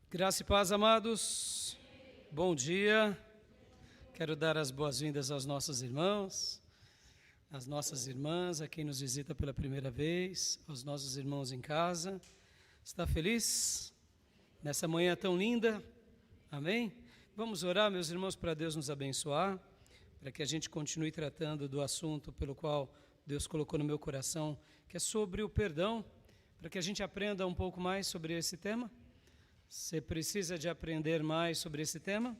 Graça e paz, amados. Bom dia. Quero dar as boas-vindas aos nossos irmãos, às nossas irmãs, a quem nos visita pela primeira vez, aos nossos irmãos em casa. Está feliz nessa manhã tão linda? Amém? Vamos orar, meus irmãos, para Deus nos abençoar, para que a gente continue tratando do assunto pelo qual Deus colocou no meu coração, que é sobre o perdão, para que a gente aprenda um pouco mais sobre esse tema. Você precisa de aprender mais sobre esse tema?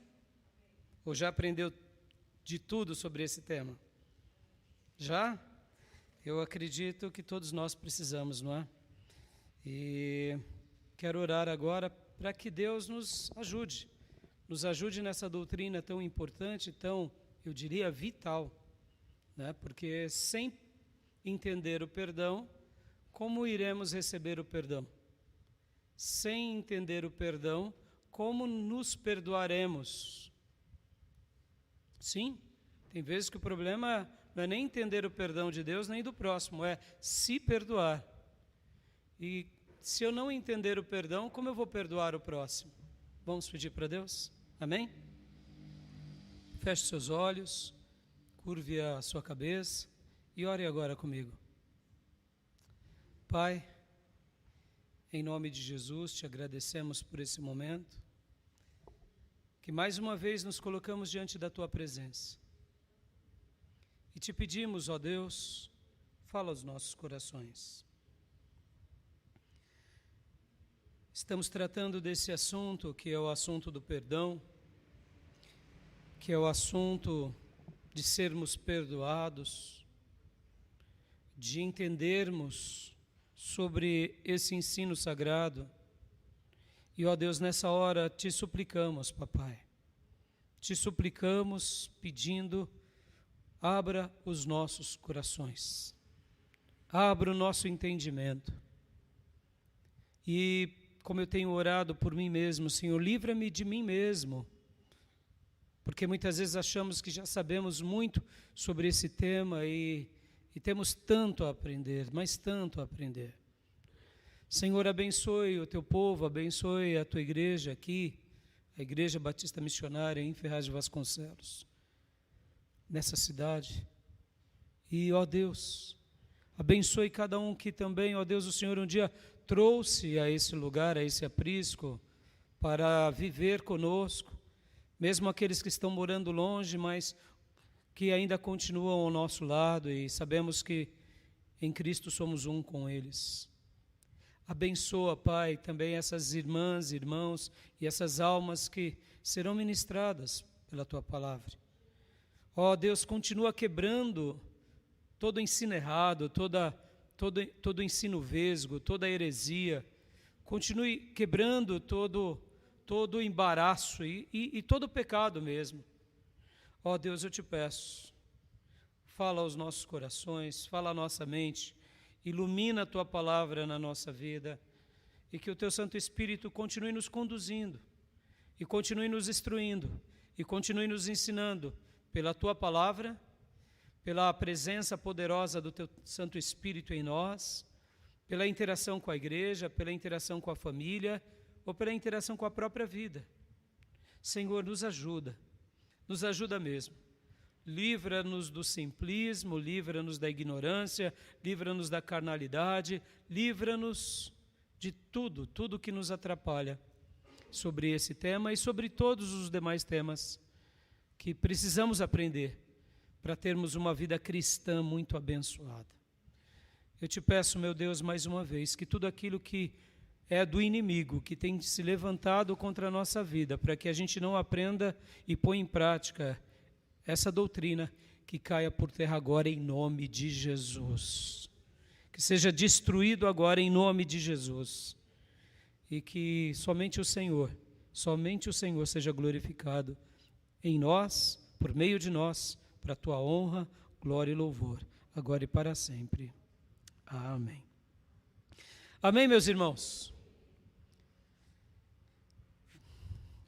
Ou já aprendeu de tudo sobre esse tema? Já? Eu acredito que todos nós precisamos, não é? E quero orar agora para que Deus nos ajude nessa doutrina tão importante, tão, eu diria, vital, né? Porque sem entender o perdão, como iremos receber o perdão? Sem entender o perdão, como nos perdoaremos? Sim, tem vezes que o problema não é nem entender o perdão de Deus, nem do próximo, é se perdoar. E se eu não entender o perdão, como eu vou perdoar o próximo? Vamos pedir para Deus? Amém? Feche seus olhos, curve a sua cabeça e ore agora comigo. Pai, em nome de Jesus, te agradecemos por esse momento, que mais uma vez nos colocamos diante da Tua presença. E te pedimos, ó Deus, fala aos nossos corações. Estamos tratando desse assunto, que é o assunto do perdão, que é o assunto de sermos perdoados, de entendermos sobre esse ensino sagrado. E, ó Deus, nessa hora te suplicamos, papai, te suplicamos pedindo, abra os nossos corações, abra o nosso entendimento. E como eu tenho orado por mim mesmo, Senhor, livra-me de mim mesmo, porque muitas vezes achamos que já sabemos muito sobre esse tema e temos tanto a aprender, mas tanto a aprender. Senhor, abençoe o teu povo, abençoe a tua igreja aqui, a Igreja Batista Missionária em Ferraz de Vasconcelos, nessa cidade. E, ó Deus, abençoe cada um que também, ó Deus, o Senhor um dia trouxe a esse lugar, a esse aprisco, para viver conosco, mesmo aqueles que estão morando longe, mas que ainda continuam ao nosso lado e sabemos que em Cristo somos um com eles. Abençoa, Pai, também essas irmãs, irmãos e essas almas que serão ministradas pela Tua palavra. Ó Deus, continua quebrando todo ensino errado, todo ensino vesgo, toda heresia. Continue quebrando todo embaraço e todo pecado mesmo. Ó Deus, eu te peço, fala aos nossos corações, fala à nossa mente, ilumina a Tua palavra na nossa vida e que o Teu Santo Espírito continue nos conduzindo e continue nos instruindo e continue nos ensinando pela Tua palavra, pela presença poderosa do Teu Santo Espírito em nós, pela interação com a igreja, pela interação com a família ou pela interação com a própria vida. Senhor, nos ajuda mesmo. Livra-nos do simplismo, livra-nos da ignorância, livra-nos da carnalidade, livra-nos de tudo que nos atrapalha sobre esse tema e sobre todos os demais temas que precisamos aprender para termos uma vida cristã muito abençoada. Eu te peço, meu Deus, mais uma vez, que tudo aquilo que é do inimigo, que tem se levantado contra a nossa vida, para que a gente não aprenda e ponha em prática essa doutrina, que caia por terra agora em nome de Jesus. Que seja destruído agora em nome de Jesus. E que somente o Senhor seja glorificado em nós, por meio de nós, para a Tua honra, glória e louvor, agora e para sempre. Amém. Amém, meus irmãos?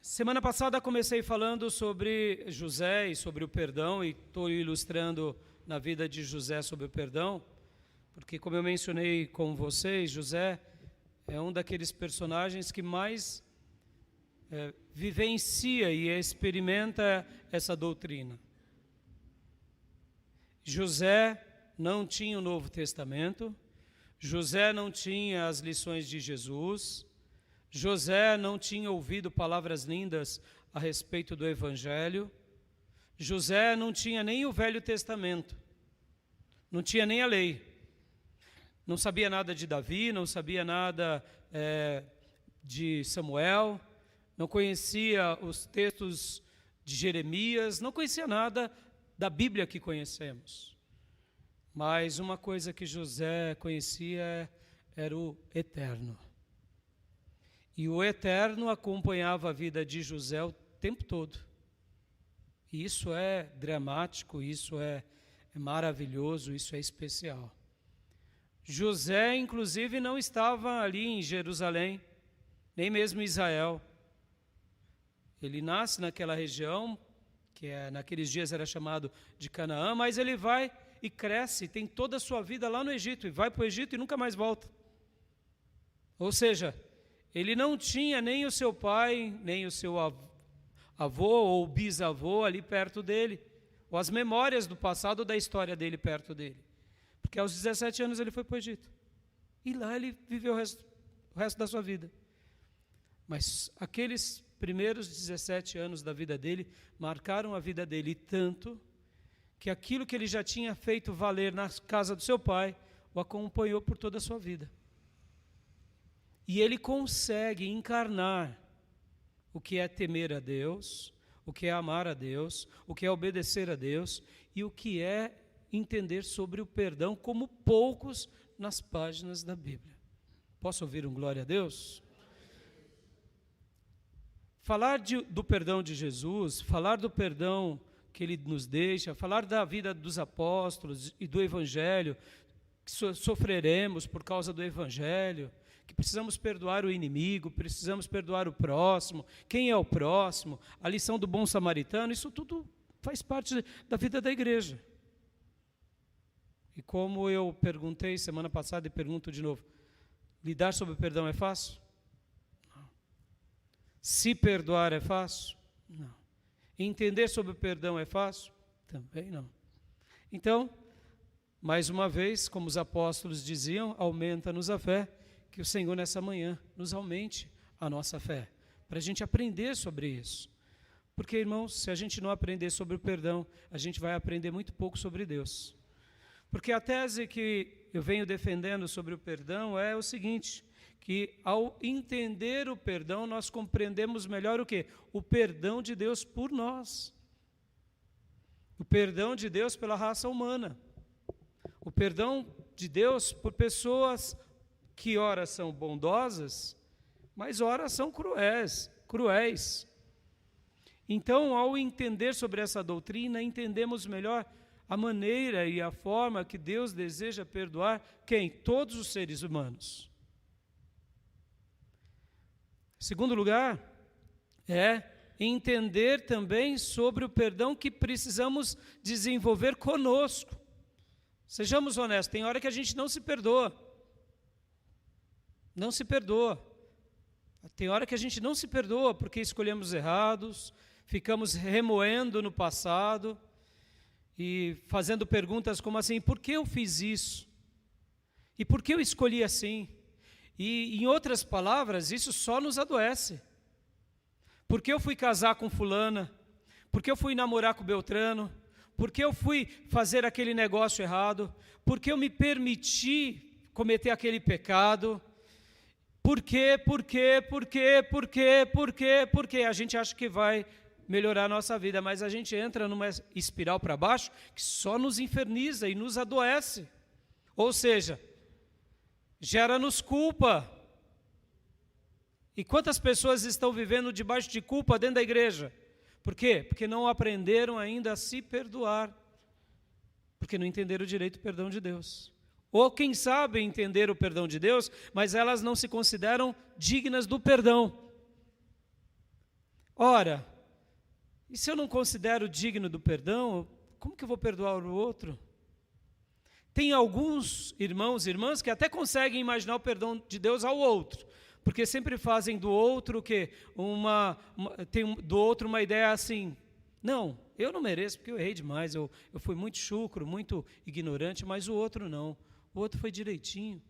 Semana passada comecei falando sobre José e sobre o perdão, e estou ilustrando na vida de José sobre o perdão, porque, como eu mencionei com vocês, José é um daqueles personagens que mais vivencia e experimenta essa doutrina. José não tinha o Novo Testamento, José não tinha as lições de Jesus, José não tinha ouvido palavras lindas a respeito do Evangelho, José não tinha nem o Velho Testamento, não tinha nem a lei, não sabia nada de Davi, não sabia nada de Samuel, não conhecia os textos de Jeremias, não conhecia nada da Bíblia que conhecemos. Mas uma coisa que José conhecia era o Eterno. E o Eterno acompanhava a vida de José o tempo todo. E isso é dramático, isso é maravilhoso, isso é especial. José, inclusive, não estava ali em Jerusalém, nem mesmo em Israel. Ele nasce naquela região, que naqueles dias era chamado de Canaã, mas ele vai e cresce, tem toda a sua vida lá no Egito, e vai para o Egito e nunca mais volta. Ou seja, ele não tinha nem o seu pai, nem o seu avô ou bisavô ali perto dele, ou as memórias do passado ou da história dele perto dele. Porque aos 17 anos ele foi para o Egito. E lá ele viveu o resto da sua vida. Mas aqueles primeiros 17 anos da vida dele marcaram a vida dele tanto que aquilo que ele já tinha feito valer na casa do seu pai o acompanhou por toda a sua vida. E ele consegue encarnar o que é temer a Deus, o que é amar a Deus, o que é obedecer a Deus e o que é entender sobre o perdão como poucos nas páginas da Bíblia. Posso ouvir um glória a Deus? Falar do perdão de Jesus, falar do perdão que ele nos deixa, falar da vida dos apóstolos e do Evangelho, que sofreremos por causa do Evangelho, que precisamos perdoar o inimigo, precisamos perdoar o próximo, quem é o próximo, a lição do bom samaritano, isso tudo faz parte da vida da igreja. E como eu perguntei semana passada e pergunto de novo, lidar sobre o perdão é fácil? Não. Se perdoar é fácil? Não. Entender sobre o perdão é fácil? Também não. Então, mais uma vez, como os apóstolos diziam, aumenta-nos a fé, que o Senhor nessa manhã nos aumente a nossa fé, para a gente aprender sobre isso. Porque, irmãos, se a gente não aprender sobre o perdão, a gente vai aprender muito pouco sobre Deus. Porque a tese que eu venho defendendo sobre o perdão é o seguinte, que ao entender o perdão, nós compreendemos melhor o quê? O perdão de Deus por nós. O perdão de Deus pela raça humana. O perdão de Deus por pessoas que ora são bondosas, mas ora são cruéis. Então, ao entender sobre essa doutrina, entendemos melhor a maneira e a forma que Deus deseja perdoar quem? Todos os seres humanos. Segundo lugar, é entender também sobre o perdão que precisamos desenvolver conosco. Sejamos honestos, tem hora que a gente não se perdoa. Não se perdoa. Tem hora que a gente não se perdoa porque escolhemos errados, ficamos remoendo no passado e fazendo perguntas como assim, por que eu fiz isso? E por que eu escolhi assim? E, em outras palavras, isso só nos adoece. Por que eu fui casar com fulana? Por que eu fui namorar com Beltrano? Por que eu fui fazer aquele negócio errado? Por que eu me permiti cometer aquele pecado? Por quê? A gente acha que vai melhorar a nossa vida, mas a gente entra numa espiral para baixo que só nos inferniza e nos adoece. Ou seja, gera-nos culpa. E quantas pessoas estão vivendo debaixo de culpa dentro da igreja? Por quê? Porque não aprenderam ainda a se perdoar. Porque não entenderam direito o perdão de Deus. Ou quem sabe entender o perdão de Deus, mas elas não se consideram dignas do perdão. Ora, e se eu não considero digno do perdão, como que eu vou perdoar o outro? Tem alguns irmãos e irmãs que até conseguem imaginar o perdão de Deus ao outro. Porque sempre fazem do outro do outro uma ideia assim, não, eu não mereço porque eu errei demais, eu fui muito chucro, muito ignorante, mas o outro não, o outro foi direitinho.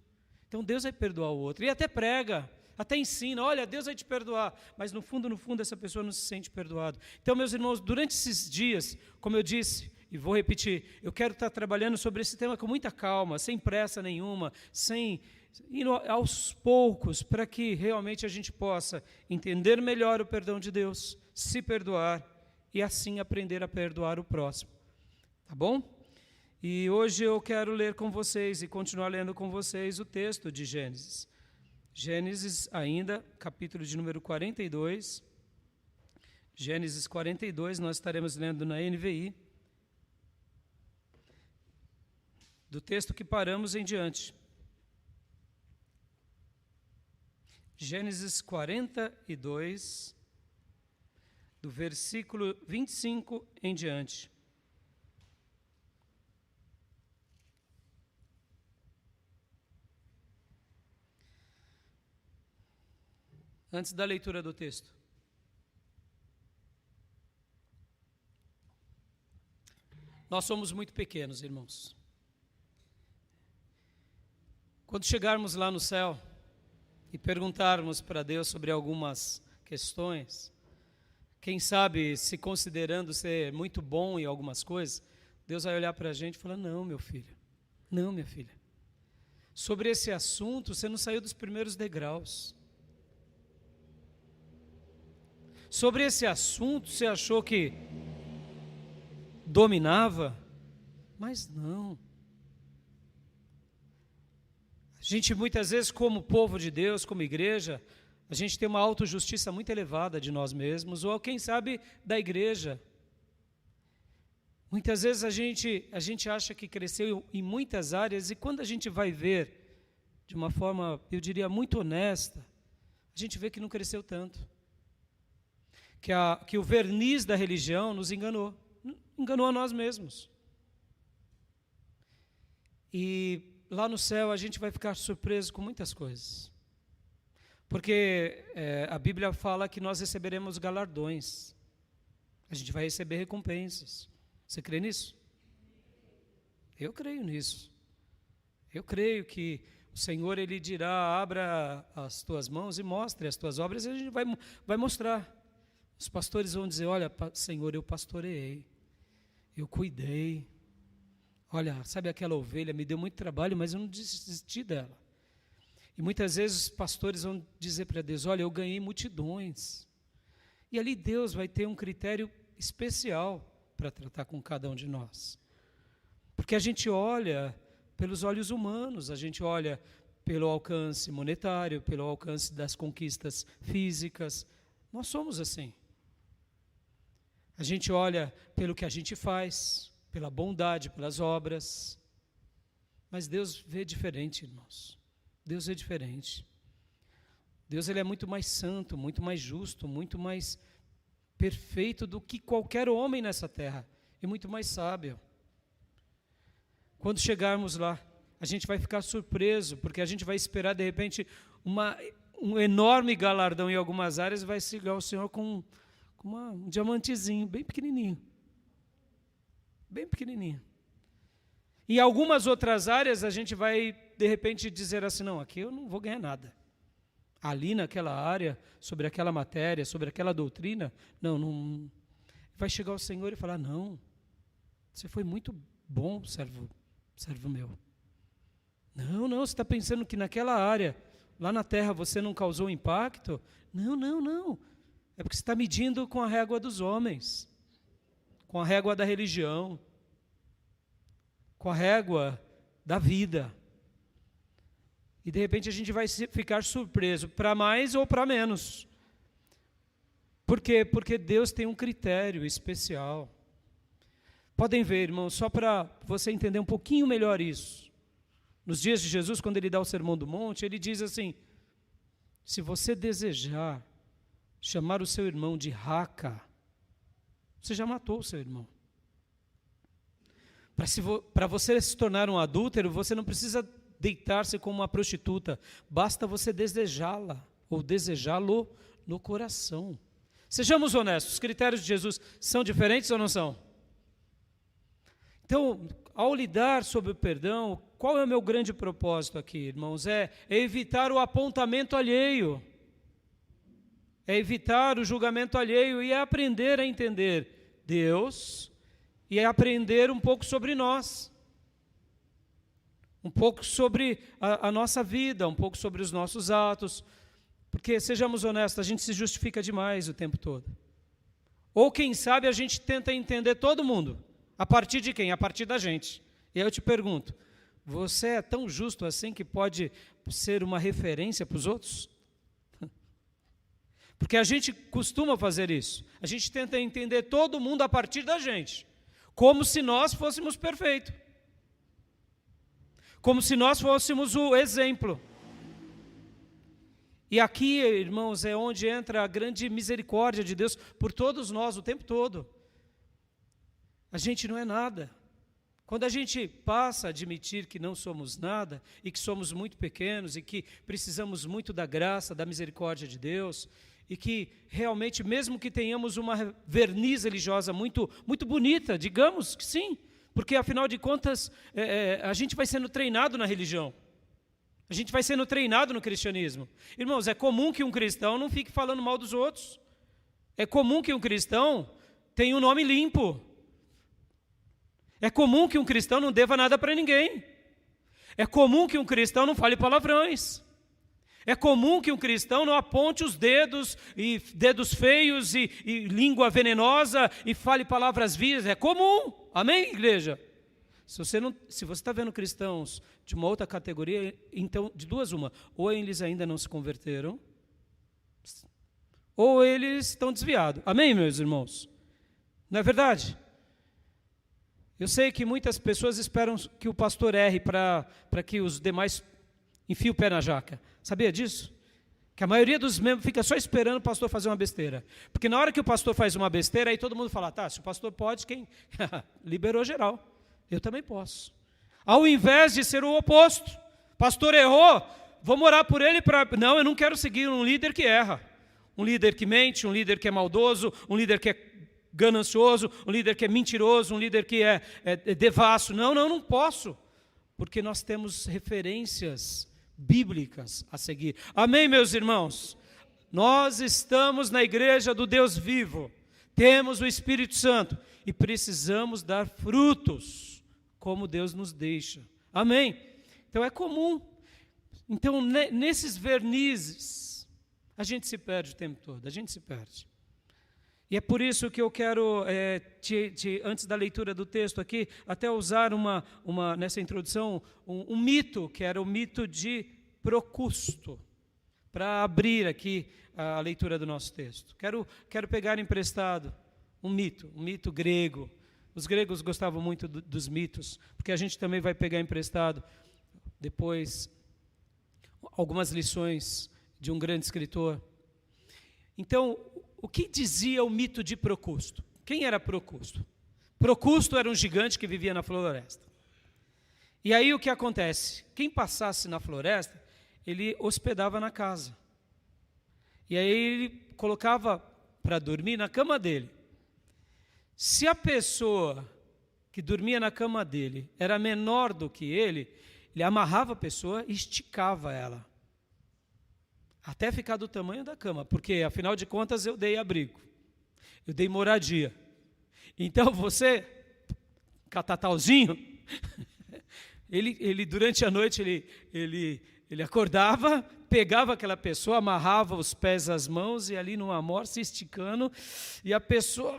Então Deus vai perdoar o outro, e até prega, até ensina, olha, Deus vai te perdoar, mas no fundo, essa pessoa não se sente perdoado. Então, meus irmãos, durante esses dias, como eu disse, e vou repetir, eu quero estar trabalhando sobre esse tema com muita calma, sem pressa nenhuma, indo aos poucos, para que realmente a gente possa entender melhor o perdão de Deus, se perdoar e assim aprender a perdoar o próximo. Tá bom? E hoje eu quero ler com vocês e continuar lendo com vocês o texto de Gênesis. Gênesis ainda, capítulo de número 42. Gênesis 42, nós estaremos lendo na NVI. Do texto que paramos em diante. Gênesis 42, do versículo 25 em diante. Antes da leitura do texto. Nós somos muito pequenos, irmãos. Quando chegarmos lá no céu e perguntarmos para Deus sobre algumas questões, quem sabe, se considerando ser muito bom em algumas coisas, Deus vai olhar para a gente e falar, não, meu filho, não, minha filha. Sobre esse assunto, você não saiu dos primeiros degraus. Sobre esse assunto, você achou que dominava, mas não. A gente muitas vezes, como povo de Deus, como igreja, a gente tem uma autojustiça muito elevada de nós mesmos, ou quem sabe da igreja. Muitas vezes a gente acha que cresceu em muitas áreas, e quando a gente vai ver de uma forma, eu diria, muito honesta, a gente vê que não cresceu tanto. Que o verniz da religião nos enganou a nós mesmos. E lá no céu a gente vai ficar surpreso com muitas coisas. Porque a Bíblia fala que nós receberemos galardões. A gente vai receber recompensas. Você crê nisso? Eu creio nisso. Eu creio que o Senhor, Ele dirá, abra as tuas mãos e mostre as tuas obras, e a gente vai mostrar. Os pastores vão dizer, olha, Senhor, eu pastoreei, eu cuidei. Olha, sabe aquela ovelha, me deu muito trabalho, mas eu não desisti dela. E muitas vezes os pastores vão dizer para Deus, olha, eu ganhei multidões. E ali Deus vai ter um critério especial para tratar com cada um de nós. Porque a gente olha pelos olhos humanos, a gente olha pelo alcance monetário, pelo alcance das conquistas físicas. Nós somos assim. A gente olha pelo que a gente faz, pela bondade, pelas obras. Mas Deus vê diferente, irmãos. Deus vê diferente. Deus, Ele é muito mais santo, muito mais justo, muito mais perfeito do que qualquer homem nessa terra. E muito mais sábio. Quando chegarmos lá, a gente vai ficar surpreso, porque a gente vai esperar, de repente, um enorme galardão em algumas áreas, vai chegar o Senhor com um diamantezinho, bem pequenininho. Bem pequenininho. Em algumas outras áreas, a gente vai, de repente, dizer assim, não, aqui eu não vou ganhar nada. Ali naquela área, sobre aquela matéria, sobre aquela doutrina, não. Vai chegar o Senhor e falar, não, você foi muito bom, servo meu. Não, você está pensando que naquela área, lá na terra, você não causou impacto? Não. É porque você está medindo com a régua dos homens, com a régua da religião, com a régua da vida. E de repente a gente vai ficar surpreso, para mais ou para menos. Por quê? Porque Deus tem um critério especial. Podem ver, irmãos, só para você entender um pouquinho melhor isso. Nos dias de Jesus, quando Ele dá o Sermão do Monte, Ele diz assim, se você desejar chamar o seu irmão de raca, você já matou o seu irmão. Para você se tornar um adúltero, você não precisa deitar-se com uma prostituta, basta você desejá-la ou desejá-lo no coração. Sejamos honestos, os critérios de Jesus são diferentes ou não são? Então, ao lidar sobre o perdão, qual é o meu grande propósito aqui, irmãos? É evitar o apontamento alheio, é evitar o julgamento alheio e é aprender a entender Deus e é aprender um pouco sobre nós, um pouco sobre a nossa vida, um pouco sobre os nossos atos, porque, sejamos honestos, a gente se justifica demais o tempo todo. Ou, quem sabe, a gente tenta entender todo mundo. A partir de quem? A partir da gente. E aí eu te pergunto, você é tão justo assim que pode ser uma referência para os outros? Porque a gente costuma fazer isso. A gente tenta entender todo mundo a partir da gente, como se nós fôssemos perfeitos. Como se nós fôssemos o exemplo. E aqui, irmãos, é onde entra a grande misericórdia de Deus por todos nós o tempo todo. A gente não é nada. Quando a gente passa a admitir que não somos nada e que somos muito pequenos e que precisamos muito da graça, da misericórdia de Deus e que realmente, mesmo que tenhamos uma verniz religiosa muito, muito bonita, digamos que sim, porque afinal de contas a gente vai sendo treinado na religião. A gente vai sendo treinado no cristianismo. Irmãos, é comum que um cristão não fique falando mal dos outros. É comum que um cristão tenha um nome limpo. É comum que um cristão não deva nada para ninguém. É comum que um cristão não fale palavrões. É comum que um cristão não aponte os dedos, e dedos feios e língua venenosa e fale palavras vias. É comum. Amém, igreja? Se você está vendo cristãos de uma outra categoria, então, de duas uma, ou eles ainda não se converteram, ou eles estão desviados. Amém, meus irmãos? Não é verdade? Eu sei que muitas pessoas esperam que o pastor erre para que os demais enfiem o pé na jaca. Sabia disso? Que a maioria dos membros fica só esperando o pastor fazer uma besteira. Porque na hora que o pastor faz uma besteira, aí todo mundo fala, tá, se o pastor pode, quem? Liberou geral. Eu também posso. Ao invés de ser o oposto. Pastor errou, vamos orar por ele para... Não, eu não quero seguir um líder que erra. Um líder que mente, um líder que é maldoso, um líder que é ganancioso, um líder que é mentiroso, um líder que é devasso. Não posso. Porque nós temos referências bíblicas a seguir. Amém, meus irmãos? Nós estamos na igreja do Deus vivo. Temos o Espírito Santo e precisamos dar frutos como Deus nos deixa. Amém? Então é comum. Então nesses vernizes a gente se perde o tempo todo, a gente se perde. E é por isso que eu quero, antes da leitura do texto aqui, até usar nessa introdução, um mito, que era o mito de Procusto, para abrir aqui a leitura do nosso texto. Quero pegar emprestado um mito grego. Os gregos gostavam muito dos mitos, porque a gente também vai pegar emprestado depois algumas lições de um grande escritor. Então, o que dizia o mito de Procusto? Quem era Procusto? Procusto era um gigante que vivia na floresta. E aí o que acontece? Quem passasse na floresta, ele hospedava na casa. E aí ele colocava para dormir na cama dele. Se a pessoa que dormia na cama dele era menor do que ele amarrava a pessoa e esticava ela. Até ficar do tamanho da cama, porque, afinal de contas, eu dei abrigo, eu dei moradia. Então, você, catatauzinho, ele durante a noite, ele acordava, pegava aquela pessoa, amarrava os pés às mãos e ali numa morsa esticando, e a pessoa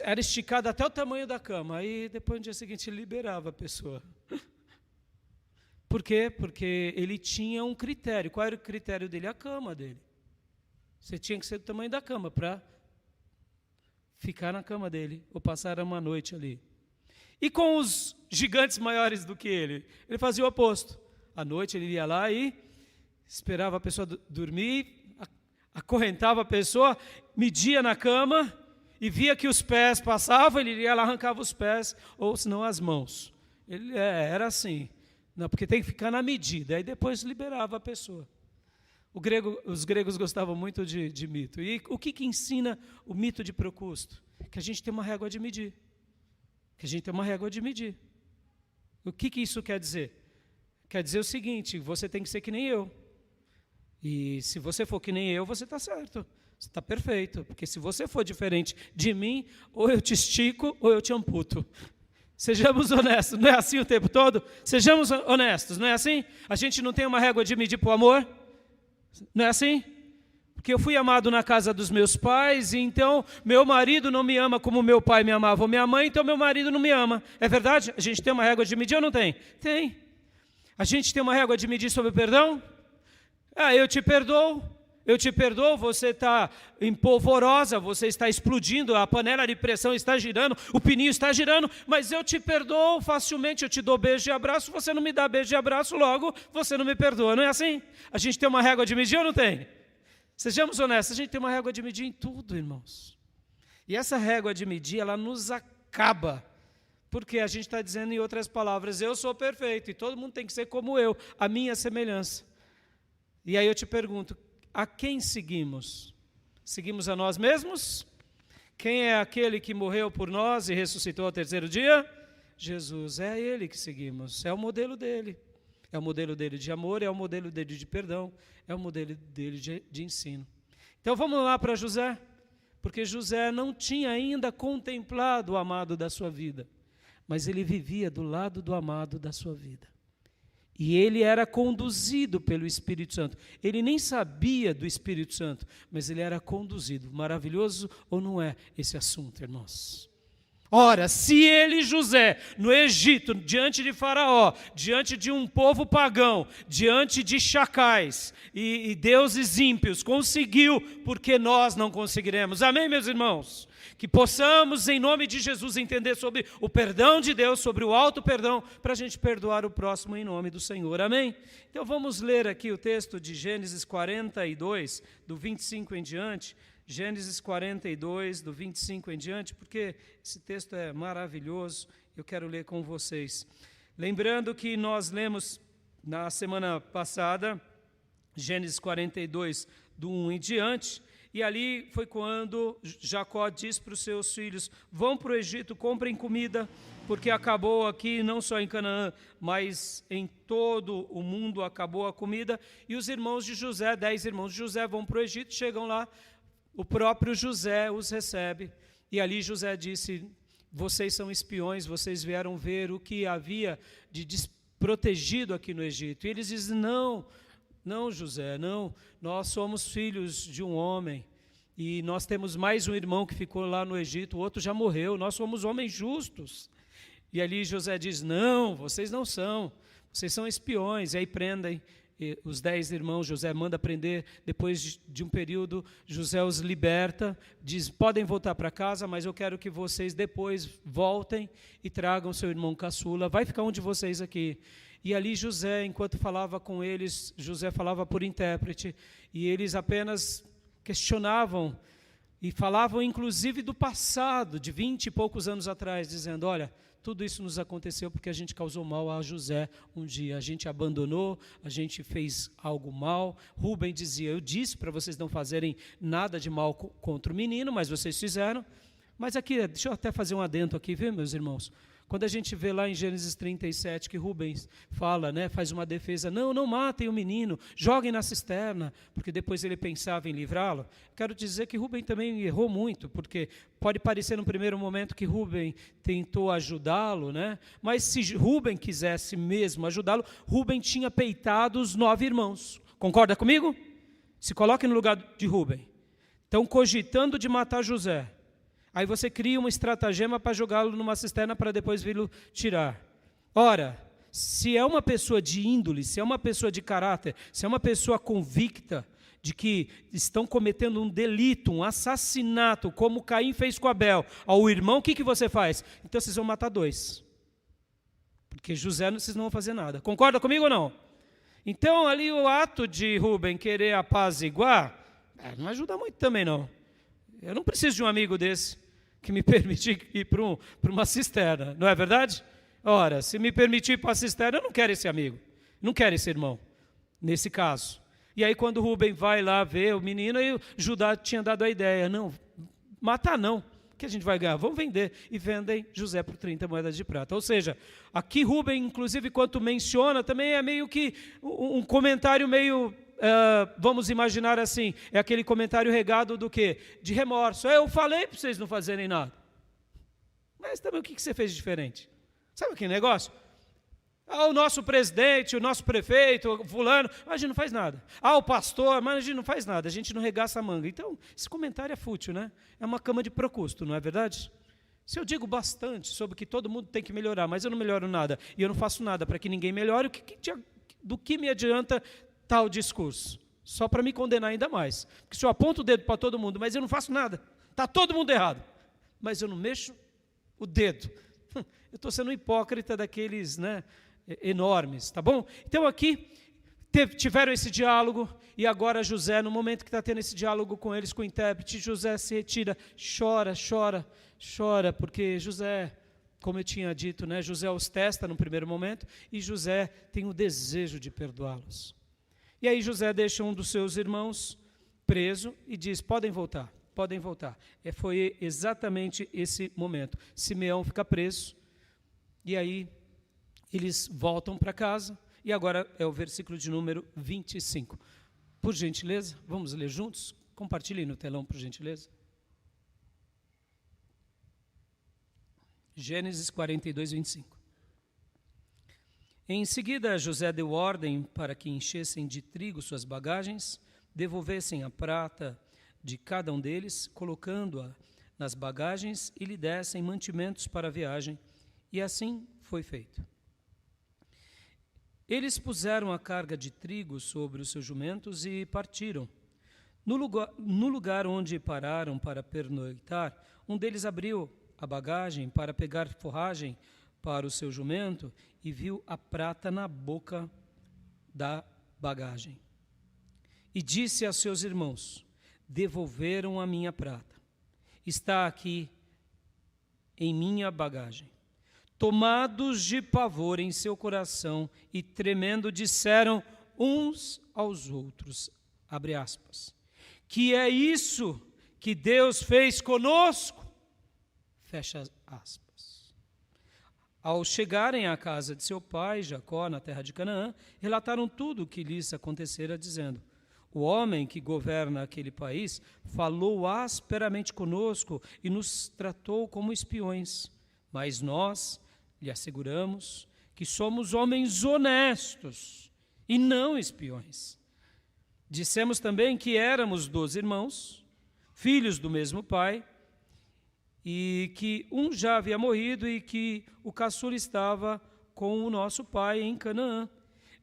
era esticada até o tamanho da cama. Aí, depois, no dia seguinte, ele liberava a pessoa. Por quê? Porque ele tinha um critério. Qual era o critério dele? A cama dele. Você tinha que ser do tamanho da cama para ficar na cama dele ou passar uma noite ali. E com os gigantes maiores do que ele fazia o oposto. À noite ele ia lá e esperava a pessoa dormir, acorrentava a pessoa, media na cama e via que os pés passavam, ele ia lá, arrancava os pés, ou senão as mãos. Ele era assim. Não, porque tem que ficar na medida, aí depois liberava a pessoa. Os gregos gostavam muito de mito. E o que ensina o mito de Procusto? Que a gente tem uma régua de medir. O que isso quer dizer? Quer dizer o seguinte: você tem que ser que nem eu. E se você for que nem eu, você está certo. Você está perfeito. Porque se você for diferente de mim, ou eu te estico, ou eu te amputo. Sejamos honestos. Não é assim o tempo todo? Sejamos honestos, não é assim? A gente não tem uma régua de medir para o amor? Não é assim? Porque eu fui amado na casa dos meus pais, e então meu marido não me ama como meu pai me amava, ou minha mãe, então meu marido não me ama. É verdade? A gente tem uma régua de medir ou não tem? Tem. A gente tem uma régua de medir sobre o perdão? Eu te perdoo, você está empolvorosa, você está explodindo, a panela de pressão está girando, o pininho está girando, mas eu te perdoo facilmente, eu te dou beijo e abraço, você não me dá beijo e abraço, logo você não me perdoa, não é assim? A gente tem uma régua de medir ou não tem? Sejamos honestos, a gente tem uma régua de medir em tudo, irmãos. E essa régua de medir, ela nos acaba, porque a gente está dizendo em outras palavras, eu sou perfeito e todo mundo tem que ser como eu, a minha semelhança. E aí eu te pergunto, a quem seguimos? Seguimos a nós mesmos? Quem é aquele que morreu por nós e ressuscitou ao terceiro dia? Jesus, é a Ele que seguimos, é o modelo dele. É o modelo dele de amor, é o modelo dele de perdão, é o modelo dele de ensino. Então vamos lá para José, porque José não tinha ainda contemplado o amado da sua vida, mas ele vivia do lado do amado da sua vida. E ele era conduzido pelo Espírito Santo. Ele nem sabia do Espírito Santo, mas ele era conduzido. Maravilhoso ou não é esse assunto, irmãos? Ora, se ele, José, no Egito, diante de Faraó, diante de um povo pagão, diante de chacais e deuses ímpios, conseguiu, porque nós não conseguiremos. Amém, meus irmãos? Que possamos, em nome de Jesus, entender sobre o perdão de Deus, sobre o alto perdão, para a gente perdoar o próximo em nome do Senhor. Amém? Então vamos ler aqui o texto de Gênesis 42, do 25 em diante. Gênesis 42, do 25 em diante, porque esse texto é maravilhoso, eu quero ler com vocês. Lembrando que nós lemos na semana passada, Gênesis 42, do 1 em diante, e ali foi quando Jacó diz para os seus filhos, vão para o Egito, comprem comida, porque acabou aqui, não só em Canaã, mas em todo o mundo acabou a comida, e os irmãos de José, 10 irmãos de José, vão para o Egito, chegam lá, o próprio José os recebe, e ali José disse, vocês são espiões, vocês vieram ver o que havia de desprotegido aqui no Egito. E eles dizem, não, José, não, nós somos filhos de um homem, e nós temos mais um irmão que ficou lá no Egito, o outro já morreu, nós somos homens justos. E ali José diz, não, vocês não são, vocês são espiões, e aí prendem. E os 10 irmãos, José manda prender, depois de um período, José os liberta, diz, podem voltar para casa, mas eu quero que vocês depois voltem e tragam seu irmão caçula, vai ficar um de vocês aqui. E ali José, enquanto falava com eles, José falava por intérprete, e eles apenas questionavam, e falavam inclusive do passado, de 20 e poucos anos atrás, dizendo, olha, tudo isso nos aconteceu porque a gente causou mal a José um dia. A gente abandonou, a gente fez algo mal. Rubem dizia, eu disse para vocês não fazerem nada de mal contra o menino, mas vocês fizeram. Mas aqui, deixa eu até fazer um adendo aqui, viu, meus irmãos? Quando a gente vê lá em Gênesis 37 que Rubens fala, faz uma defesa, não matem o menino, joguem na cisterna, porque depois ele pensava em livrá-lo. Quero dizer que Rubem também errou muito, porque pode parecer no primeiro momento que Rubem tentou ajudá-lo, mas se Rubem quisesse mesmo ajudá-lo, Rubem tinha peitado os 9 irmãos. Concorda comigo? Se coloque no lugar de Rubem. Estão cogitando de matar José. Aí você cria uma estratagema para jogá-lo numa cisterna para depois vir-lo tirar. Ora, se é uma pessoa de índole, se é uma pessoa de caráter, se é uma pessoa convicta de que estão cometendo um delito, um assassinato, como Caim fez com Abel, ao irmão, o que você faz? Então vocês vão matar 2. Porque José, vocês não vão fazer nada. Concorda comigo ou não? Então ali o ato de Rubem querer apaziguar, não ajuda muito também não. Eu não preciso de um amigo desse que me permite ir para uma cisterna, não é verdade? Ora, se me permitir ir para a cisterna, eu não quero esse amigo, não quero esse irmão, nesse caso. E aí quando Rúben vai lá ver o menino, aí o Judá tinha dado a ideia, não, matar não, que a gente vai ganhar, vamos vender. E vendem José por 30 moedas de prata. Ou seja, aqui Rúben, inclusive, quando menciona, também é meio que um comentário meio, vamos imaginar assim, é aquele comentário regado do quê? De remorso. Eu falei para vocês não fazerem nada. Mas também o que você fez de diferente? Sabe que negócio? O nosso presidente, o nosso prefeito, o fulano, a gente não faz nada. O pastor, mas a gente não faz nada, a gente não regaça a manga. Então, esse comentário é fútil, né? É uma cama de procusto, não é verdade? Se eu digo bastante sobre que todo mundo tem que melhorar, mas eu não melhoro nada, e eu não faço nada para que ninguém melhore, do que me adianta tal discurso? Só para me condenar ainda mais. Porque se eu aponto o dedo para todo mundo, mas eu não faço nada, está todo mundo errado, mas eu não mexo o dedo. Eu estou sendo um hipócrita daqueles, né, enormes, tá bom? Então aqui tiveram esse diálogo, e agora José, no momento que está tendo esse diálogo com eles, com o intérprete, José se retira, chora, porque José, como eu tinha dito, né, José os testa no primeiro momento, e José tem o desejo de perdoá-los. E aí José deixa um dos seus irmãos preso e diz, podem voltar. Foi exatamente esse momento. Simeão fica preso, e aí eles voltam para casa, e agora é o versículo de número 25. Por gentileza, vamos ler juntos? Compartilhem no telão, por gentileza. Gênesis 42, 25. Em seguida, José deu ordem para que enchessem de trigo suas bagagens, devolvessem a prata de cada um deles, colocando-a nas bagagens, e lhe dessem mantimentos para a viagem, e assim foi feito. Eles puseram a carga de trigo sobre os seus jumentos e partiram. No lugar onde pararam para pernoitar, um deles abriu a bagagem para pegar forragem para o seu jumento e viu a prata na boca da bagagem. E disse a seus irmãos, devolveram a minha prata. Está aqui em minha bagagem. Tomados de pavor em seu coração e tremendo, disseram uns aos outros, abre aspas, que é isso que Deus fez conosco, fecha aspas. Ao chegarem à casa de seu pai, Jacó, na terra de Canaã, relataram tudo o que lhes acontecera, dizendo, o homem que governa aquele país falou asperamente conosco e nos tratou como espiões, mas nós lhe asseguramos que somos homens honestos e não espiões. Dissemos também que éramos 12 irmãos, filhos do mesmo pai, e que um já havia morrido e que o caçula estava com o nosso pai em Canaã.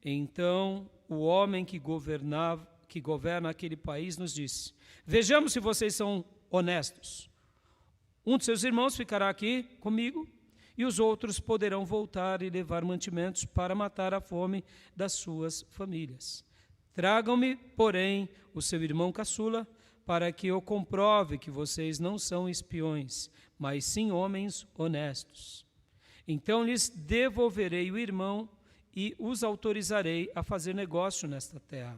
Então o homem que governa aquele país nos disse, vejamos se vocês são honestos. Um de seus irmãos ficará aqui comigo, e os outros poderão voltar e levar mantimentos para matar a fome das suas famílias. Tragam-me, porém, o seu irmão caçula, para que eu comprove que vocês não são espiões, mas sim homens honestos. Então lhes devolverei o irmão e os autorizarei a fazer negócio nesta terra.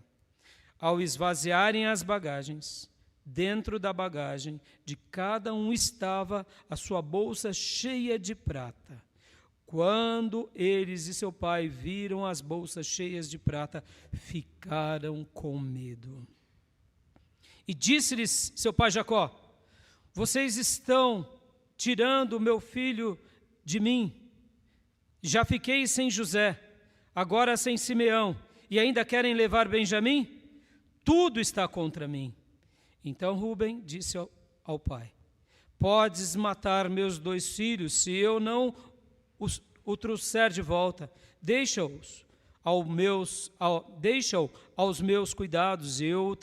Ao esvaziarem as bagagens, dentro da bagagem de cada um estava a sua bolsa cheia de prata. Quando eles e seu pai viram as bolsas cheias de prata, ficaram com medo. E disse-lhes seu pai Jacó, vocês estão tirando o meu filho de mim. Já fiquei sem José, agora sem Simeão, e ainda querem levar Benjamim? Tudo está contra mim. Então Rúben disse ao pai, podes matar meus 2 filhos se eu não o trouxer de volta. Deixa-o aos meus cuidados, eu o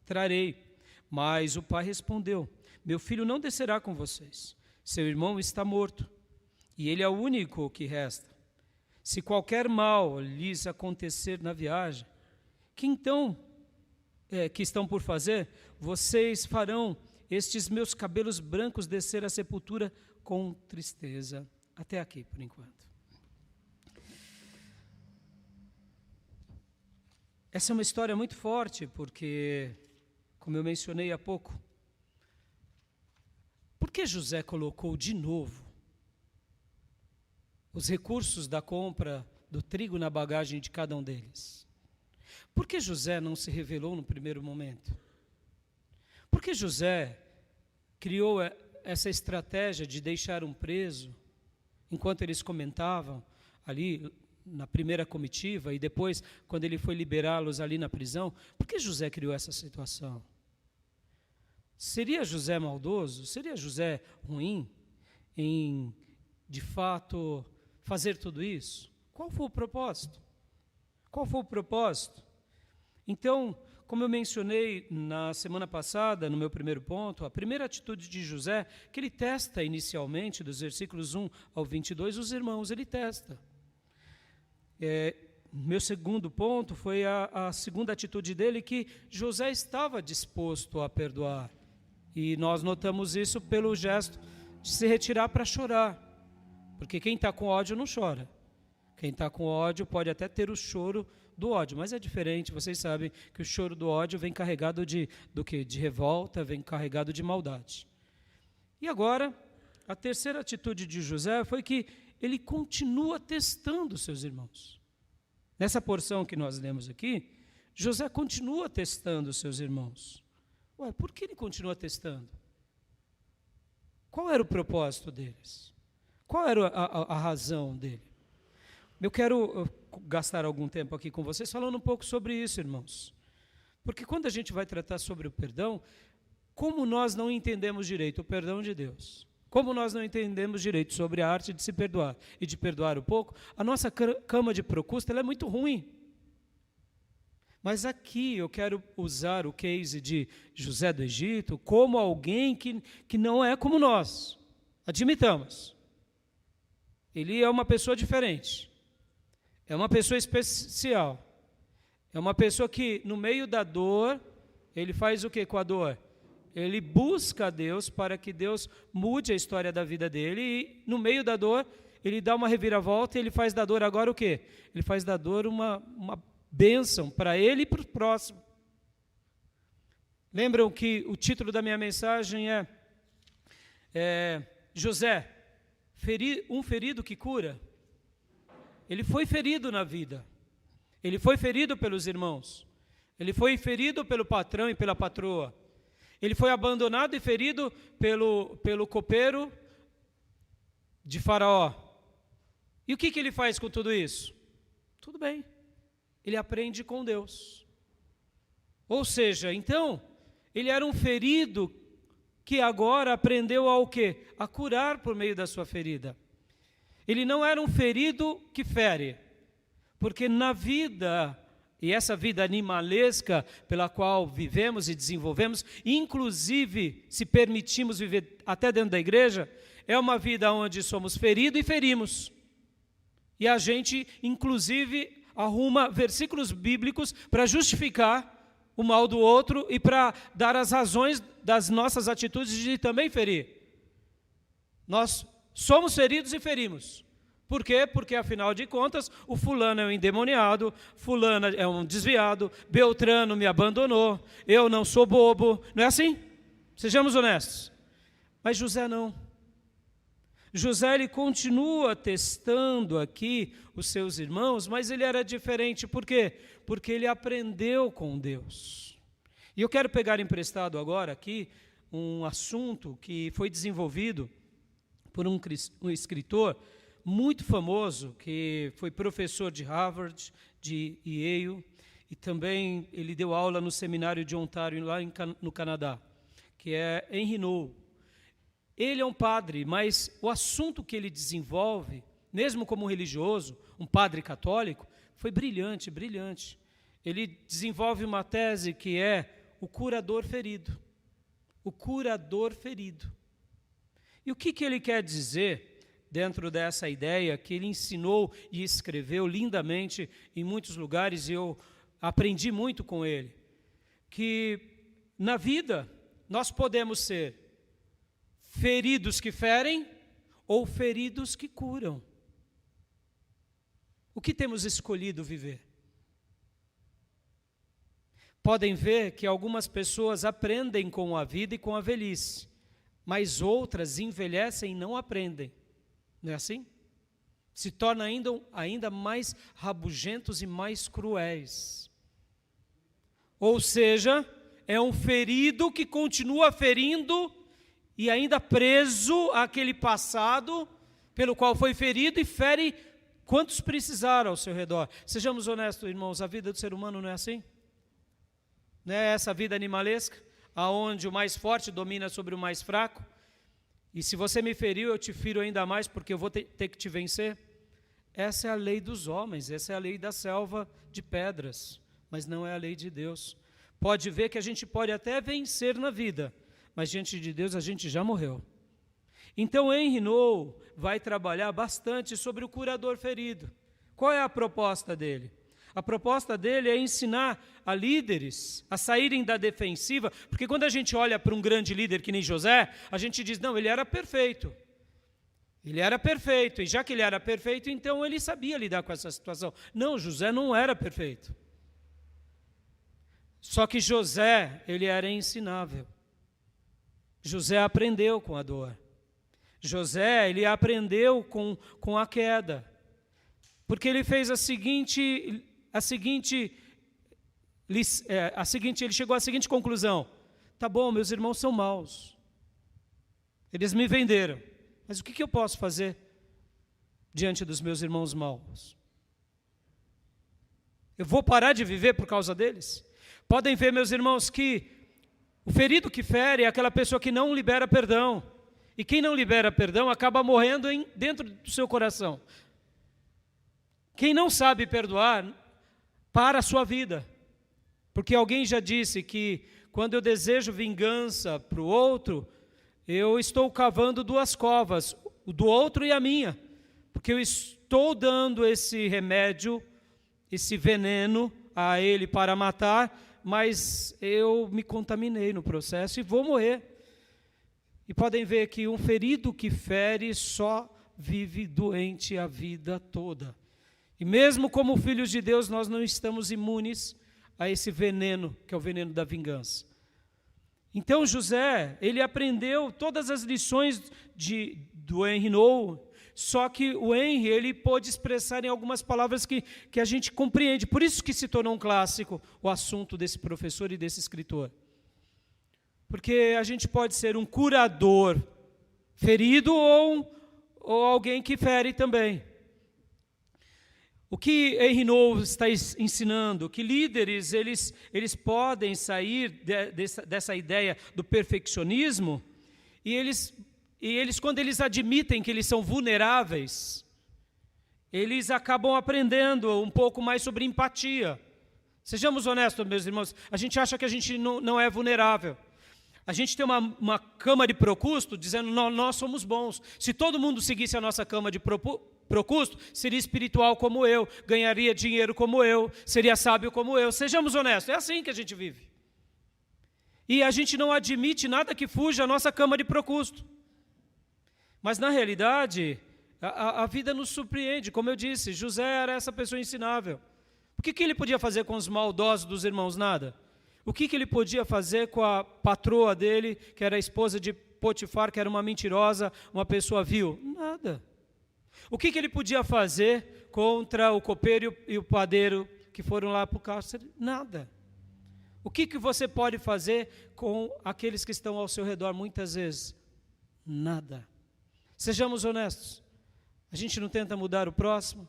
trarei. Mas o pai respondeu, meu filho não descerá com vocês. Seu irmão está morto, e ele é o único que resta. Se qualquer mal lhes acontecer na viagem, que estão por fazer, vocês farão estes meus cabelos brancos descer à sepultura com tristeza. Até aqui, por enquanto. Essa é uma história muito forte, porque, como eu mencionei há pouco, por que José colocou de novo os recursos da compra do trigo na bagagem de cada um deles? Por que José não se revelou no primeiro momento? Por que José criou essa estratégia de deixar um preso, enquanto eles comentavam ali na primeira comitiva e depois quando ele foi liberá-los ali na prisão? Por que José criou essa situação? Seria José maldoso? Seria José ruim em, de fato, fazer tudo isso? Qual foi o propósito? Qual foi o propósito? Então, como eu mencionei na semana passada, no meu primeiro ponto, a primeira atitude de José, que ele testa inicialmente, dos versículos 1 ao 22, os irmãos, ele testa. Meu segundo ponto foi a segunda atitude dele, que José estava disposto a perdoar. E nós notamos isso pelo gesto de se retirar para chorar. Porque quem está com ódio não chora. Quem está com ódio pode até ter o choro do ódio, mas é diferente. Vocês sabem que o choro do ódio vem carregado do quê? De revolta, vem carregado de maldade. E agora, a terceira atitude de José foi que ele continua testando seus irmãos. Nessa porção que nós lemos aqui, José continua testando seus irmãos. Ué, por que ele continua testando? Qual era o propósito deles? Qual era a razão dele? Eu quero gastar algum tempo aqui com vocês falando um pouco sobre isso, irmãos. Porque quando a gente vai tratar sobre o perdão, como nós não entendemos direito o perdão de Deus, como nós não entendemos direito sobre a arte de se perdoar e de perdoar o pouco, a nossa cama de Procusto ela é muito ruim. Mas aqui eu quero usar o case de José do Egito como alguém que não é como nós. Admitamos. Ele é uma pessoa diferente. É uma pessoa especial. É uma pessoa que, no meio da dor, ele faz o que com a dor? Ele busca a Deus para que Deus mude a história da vida dele e, no meio da dor, ele dá uma reviravolta e ele faz da dor agora o quê? Ele faz da dor uma bênção para ele e para o próximo. Lembram que o título da minha mensagem é José, um ferido que cura? Ele foi ferido na vida. Ele foi ferido pelos irmãos. Ele foi ferido pelo patrão e pela patroa. Ele foi abandonado e ferido pelo copeiro de Faraó. E o que ele faz com tudo isso? Tudo bem. Ele aprende com Deus. Ou seja, então, ele era um ferido que agora aprendeu ao quê? A curar por meio da sua ferida. Ele não era um ferido que fere, porque na vida, e essa vida animalesca pela qual vivemos e desenvolvemos, inclusive se permitimos viver até dentro da igreja, é uma vida onde somos feridos e ferimos. E a gente, inclusive, arruma versículos bíblicos para justificar o mal do outro e para dar as razões das nossas atitudes de também ferir. Nós somos feridos e ferimos. Por quê? Porque, afinal de contas, o fulano é um endemoniado, fulana é um desviado, Beltrano me abandonou, eu não sou bobo. Não é assim? Sejamos honestos. Mas José não. José, ele continua testando aqui os seus irmãos, mas ele era diferente. Por quê? Porque ele aprendeu com Deus. E eu quero pegar emprestado agora aqui um assunto que foi desenvolvido por um escritor muito famoso, que foi professor de Harvard, de Yale, e também ele deu aula no seminário de Ontário, lá no Canadá, que é Henry Nouwen. Ele é um padre, mas o assunto que ele desenvolve, mesmo como religioso, um padre católico, foi brilhante, brilhante. Ele desenvolve uma tese que é o curador ferido. O curador ferido. E o que ele quer dizer dentro dessa ideia que ele ensinou e escreveu lindamente em muitos lugares, e eu aprendi muito com ele? Que na vida nós podemos ser feridos que ferem ou feridos que curam. O que temos escolhido viver? podem ver que algumas pessoas aprendem com a vida e com a velhice, mas outras envelhecem e não aprendem. Não é assim? Se tornam ainda mais rabugentos e mais cruéis. Ou seja, é um ferido que continua ferindo e ainda preso àquele passado pelo qual foi ferido e fere quantos precisaram ao seu redor. Sejamos honestos, irmãos, a vida do ser humano não é assim? Não é essa vida animalesca, aonde o mais forte domina sobre o mais fraco? E se você me feriu, eu te firo ainda mais porque eu vou ter que te vencer? Essa é a lei dos homens, essa é a lei da selva de pedras, mas não é a lei de Deus. Pode ver que a gente pode até vencer na vida, mas diante de Deus a gente já morreu. Então Henry Nouwen vai trabalhar bastante sobre o curador ferido. Qual é a proposta dele? A proposta dele é ensinar a líderes a saírem da defensiva, porque quando a gente olha para um grande líder que nem José, a gente diz, não, ele era perfeito. Ele era perfeito, e já que ele era perfeito, então ele sabia lidar com essa situação. Não, José não era perfeito. Só que José, ele era ensinável. José aprendeu com a dor. José, ele aprendeu com a queda. Porque ele fez ele chegou à seguinte conclusão: tá bom, meus irmãos são maus. Eles me venderam. Mas o que eu posso fazer diante dos meus irmãos maus? Eu vou parar de viver por causa deles? Podem ver, meus irmãos, que o ferido que fere é aquela pessoa que não libera perdão. E quem não libera perdão acaba morrendo dentro do seu coração. Quem não sabe perdoar, para a sua vida. Porque alguém já disse que quando eu desejo vingança para o outro, eu estou cavando duas covas, o do outro e a minha. Porque eu estou dando esse remédio, esse veneno a ele para matar, mas eu me contaminei no processo e vou morrer. E podem ver que um ferido que fere só vive doente a vida toda. E mesmo como filhos de Deus, nós não estamos imunes a esse veneno, que é o veneno da vingança. Então José, ele aprendeu todas as lições do Henry Nouwen, só que o Henry, ele pôde expressar em algumas palavras que a gente compreende. Por isso que se tornou um clássico o assunto desse professor e desse escritor. Porque a gente pode ser um curador ferido ou alguém que fere também. O que Henry Nouwen está ensinando? Que líderes, eles podem sair dessa ideia do perfeccionismo e eles, quando eles admitem que eles são vulneráveis, eles acabam aprendendo um pouco mais sobre empatia. Sejamos honestos, meus irmãos, a gente acha que a gente não é vulnerável. A gente tem uma cama de Procusto dizendo, nós somos bons. Se todo mundo seguisse a nossa cama de Procusto, seria espiritual como eu, ganharia dinheiro como eu, seria sábio como eu. Sejamos honestos, é assim que a gente vive. E a gente não admite nada que fuja à nossa cama de Procusto. Mas na realidade, a vida nos surpreende. Como eu disse, José era essa pessoa ensinável. O que ele podia fazer com os maldosos dos irmãos? Nada. O que ele podia fazer com a patroa dele, que era a esposa de Potifar, que era uma mentirosa, uma pessoa vil? Nada. O que ele podia fazer contra o copeiro e o padeiro que foram lá para o cárcere? Nada. O que você pode fazer com aqueles que estão ao seu redor muitas vezes? Nada. Sejamos honestos. A gente não tenta mudar o próximo?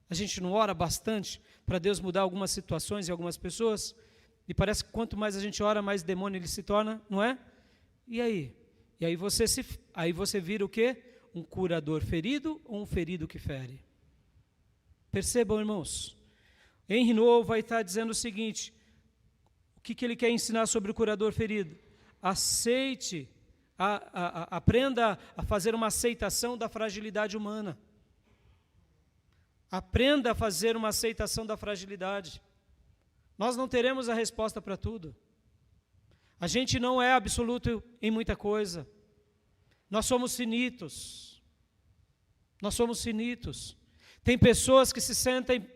A gente não ora bastante para Deus mudar algumas situações e algumas pessoas? E parece que quanto mais a gente ora, mais demônio ele se torna, não é? E aí? E aí você vira o quê? Um curador ferido ou um ferido que fere? Percebam, irmãos. Henry Nouwen vai estar dizendo o seguinte, o que ele quer ensinar sobre o curador ferido? Aceite, aprenda a fazer uma aceitação da fragilidade humana. Aprenda a fazer uma aceitação da fragilidade. Nós não teremos a resposta para tudo. A gente não é absoluto em muita coisa. Nós somos finitos. Nós somos finitos. Tem pessoas que se sentem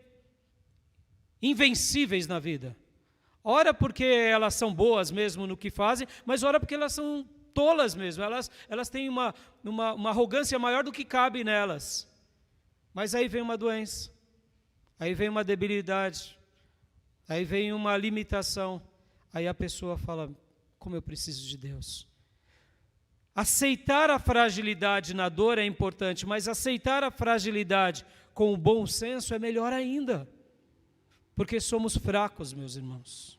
invencíveis na vida. ora porque elas são boas mesmo no que fazem, mas ora porque elas são tolas mesmo, elas têm uma arrogância maior do que cabe nelas. Mas aí vem uma doença, aí vem uma debilidade, aí vem uma limitação, aí a pessoa fala, como eu preciso de Deus. Aceitar a fragilidade na dor é importante, mas aceitar a fragilidade com o bom senso é melhor ainda, porque somos fracos, meus irmãos.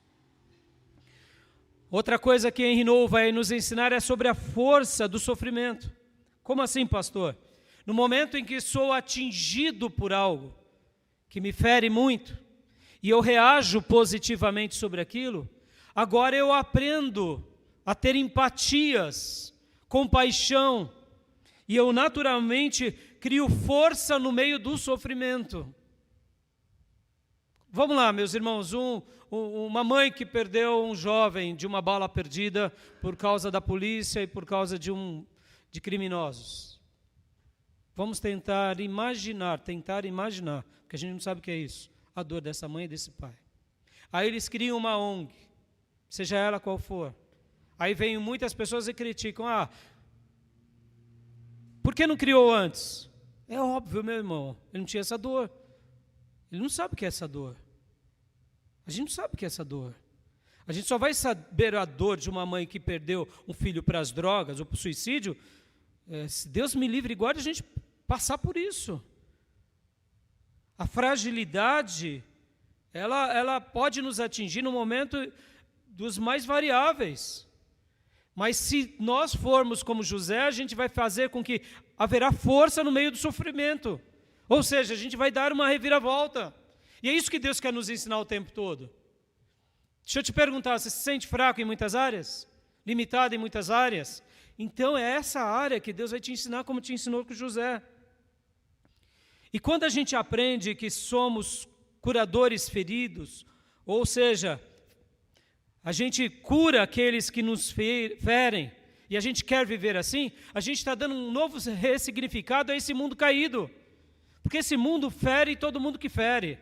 Outra coisa que Henry Nouwen vai nos ensinar é sobre a força do sofrimento. Como assim, pastor? No momento em que sou atingido por algo que me fere muito, e eu reajo positivamente sobre aquilo, agora eu aprendo a ter empatias, compaixão, e eu naturalmente crio força no meio do sofrimento. Vamos lá, meus irmãos, uma mãe que perdeu um jovem de uma bala perdida por causa da polícia e por causa de criminosos. Vamos tentar imaginar, porque a gente não sabe o que é isso, a dor dessa mãe e desse pai. Aí eles criam uma ONG, seja ela qual for. Aí vem muitas pessoas e criticam, por que não criou antes? É óbvio, meu irmão, ele não tinha essa dor. Ele não sabe o que é essa dor. A gente não sabe o que é essa dor. A gente só vai saber a dor de uma mãe que perdeu um filho para as drogas ou para o suicídio, se Deus me livre e guarde a gente passar por isso. A fragilidade, ela pode nos atingir no momento dos mais variáveis. Mas se nós formos como José, a gente vai fazer com que haverá força no meio do sofrimento. Ou seja, a gente vai dar uma reviravolta. E é isso que Deus quer nos ensinar o tempo todo. Deixa eu te perguntar, você se sente fraco em muitas áreas? Limitado em muitas áreas? Então é essa área que Deus vai te ensinar como te ensinou com José. E quando a gente aprende que somos curadores feridos, ou seja, a gente cura aqueles que nos ferem, e a gente quer viver assim, a gente está dando um novo ressignificado a esse mundo caído. Porque esse mundo fere todo mundo que fere.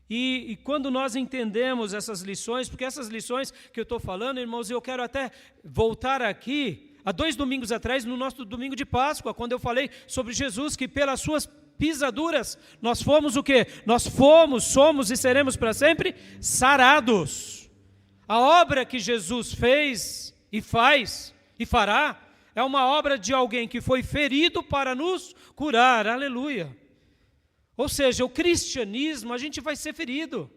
E quando nós entendemos essas lições, porque essas lições que eu estou falando, irmãos, eu quero até voltar aqui, há 2 domingos atrás, no nosso domingo de Páscoa, quando eu falei sobre Jesus, que pelas suas pisaduras, nós fomos o quê? Nós somos e seremos para sempre sarados. A obra que Jesus fez e faz e fará, é uma obra de alguém que foi ferido para nos curar, aleluia. Ou seja, o cristianismo, a gente vai ser ferido.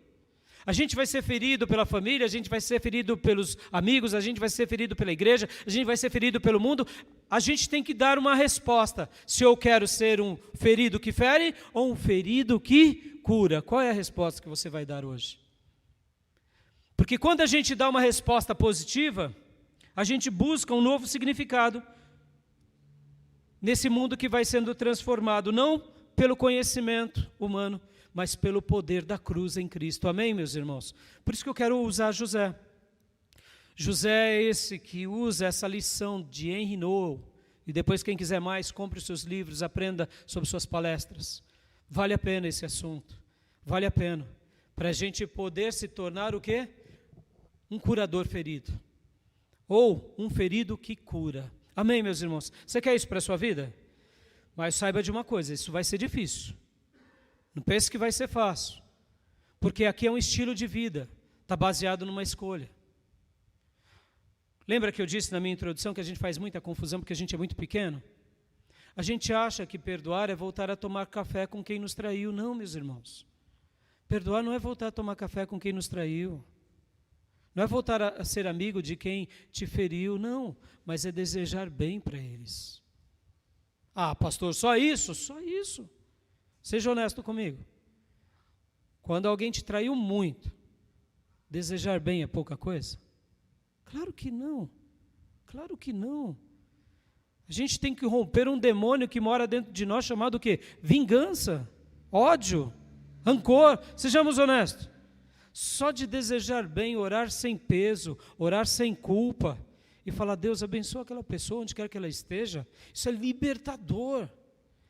A gente vai ser ferido pela família, a gente vai ser ferido pelos amigos, a gente vai ser ferido pela igreja, a gente vai ser ferido pelo mundo. A gente tem que dar uma resposta. Se eu quero ser um ferido que fere ou um ferido que cura. Qual é a resposta que você vai dar hoje? Porque quando a gente dá uma resposta positiva, a gente busca um novo significado nesse mundo que vai sendo transformado, não pelo conhecimento humano, mas pelo poder da cruz em Cristo. Amém, meus irmãos? Por isso que eu quero usar José. José é esse que usa essa lição de Henry Nouwen, e depois quem quiser mais, compre os seus livros, aprenda sobre suas palestras. Vale a pena esse assunto, vale a pena, para a gente poder se tornar o quê? Um curador ferido, ou um ferido que cura. Amém, meus irmãos? Você quer isso para a sua vida? Mas saiba de uma coisa, isso vai ser difícil. Não pense que vai ser fácil. Porque aqui é um estilo de vida, está baseado numa escolha. Lembra que eu disse na minha introdução que a gente faz muita confusão porque a gente é muito pequeno? A gente acha que perdoar é voltar a tomar café com quem nos traiu. Não, meus irmãos. Perdoar não é voltar a tomar café com quem nos traiu. Não é voltar a ser amigo de quem te feriu, não. Mas é desejar bem para eles. Ah, pastor, só isso? Só isso. Seja honesto comigo. Quando alguém te traiu muito, desejar bem é pouca coisa? Claro que não. Claro que não. A gente tem que romper um demônio que mora dentro de nós, chamado o quê? Vingança, ódio, rancor. Sejamos honestos. Só de desejar bem, orar sem peso, orar sem culpa, e falar, Deus, abençoa aquela pessoa onde quer que ela esteja, isso é libertador.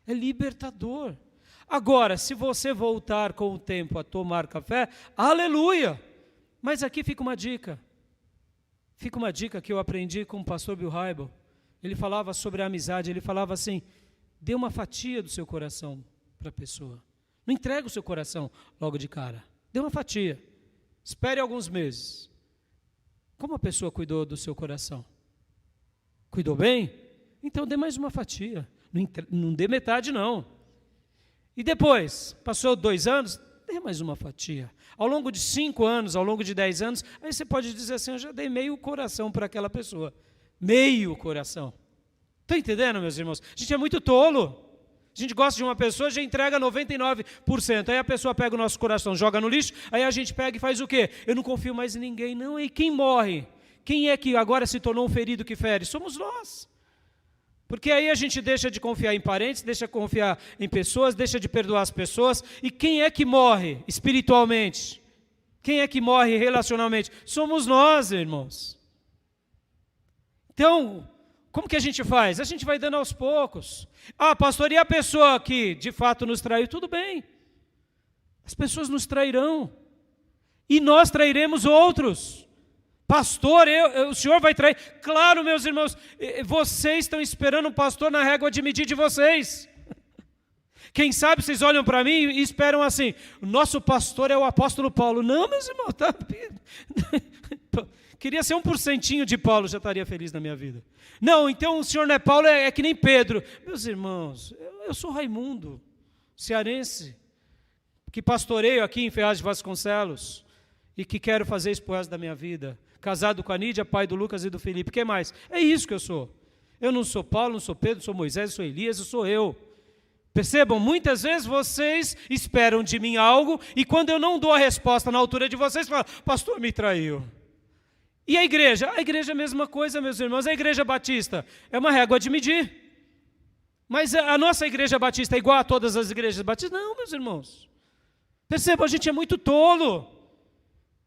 É libertador. Agora, se você voltar com o tempo a tomar café, aleluia! Mas aqui fica uma dica. Fica uma dica que eu aprendi com o pastor Bill Hybel. Ele falava sobre a amizade, ele falava assim, dê uma fatia do seu coração para a pessoa. Não entrega o seu coração logo de cara. Dê uma fatia. Espere alguns meses. Como a pessoa cuidou do seu coração? Cuidou bem? Então dê mais uma fatia. Não dê metade, não. E depois, passou 2 anos, dê mais uma fatia. Ao longo de 5 anos, ao longo de 10 anos, aí você pode dizer assim, eu já dei meio coração para aquela pessoa. Meio coração. Estão entendendo, meus irmãos? A gente é muito tolo. A gente gosta de uma pessoa, já entrega 99%. Aí a pessoa pega o nosso coração, joga no lixo, aí a gente pega e faz o quê? Eu não confio mais em ninguém, não. E quem morre? Quem é que agora se tornou um ferido que fere? Somos nós. Porque aí a gente deixa de confiar em parentes, deixa de confiar em pessoas, deixa de perdoar as pessoas. E quem é que morre espiritualmente? Quem é que morre relacionalmente? Somos nós, irmãos. Então, como que a gente faz? A gente vai dando aos poucos. Ah, pastor, e a pessoa que de fato nos traiu? Tudo bem. As pessoas nos trairão. E nós trairemos outros. Pastor, o senhor vai trair? Claro, meus irmãos, vocês estão esperando um pastor na régua de medir de vocês. Quem sabe vocês olham para mim e esperam assim, o nosso pastor é o apóstolo Paulo. Não, meus irmãos, tá... Queria ser 1% de Paulo, já estaria feliz na minha vida. Não, então o senhor não é Paulo, é que nem Pedro. Meus irmãos, eu sou Raimundo, cearense, que pastoreio aqui em Ferraz de Vasconcelos e que quero fazer isso pro resto da minha vida. Casado com a Nídia, pai do Lucas e do Felipe. O que mais? É isso que eu sou. Eu não sou Paulo, não sou Pedro, não sou Moisés, não sou Elias, eu sou eu. Percebam, muitas vezes vocês esperam de mim algo e quando eu não dou a resposta na altura de vocês, falam, pastor me traiu. E a igreja? A igreja é a mesma coisa, meus irmãos. A igreja batista é uma régua de medir. Mas a nossa igreja batista é igual a todas as igrejas batistas? Não, meus irmãos. Percebam, a gente é muito tolo.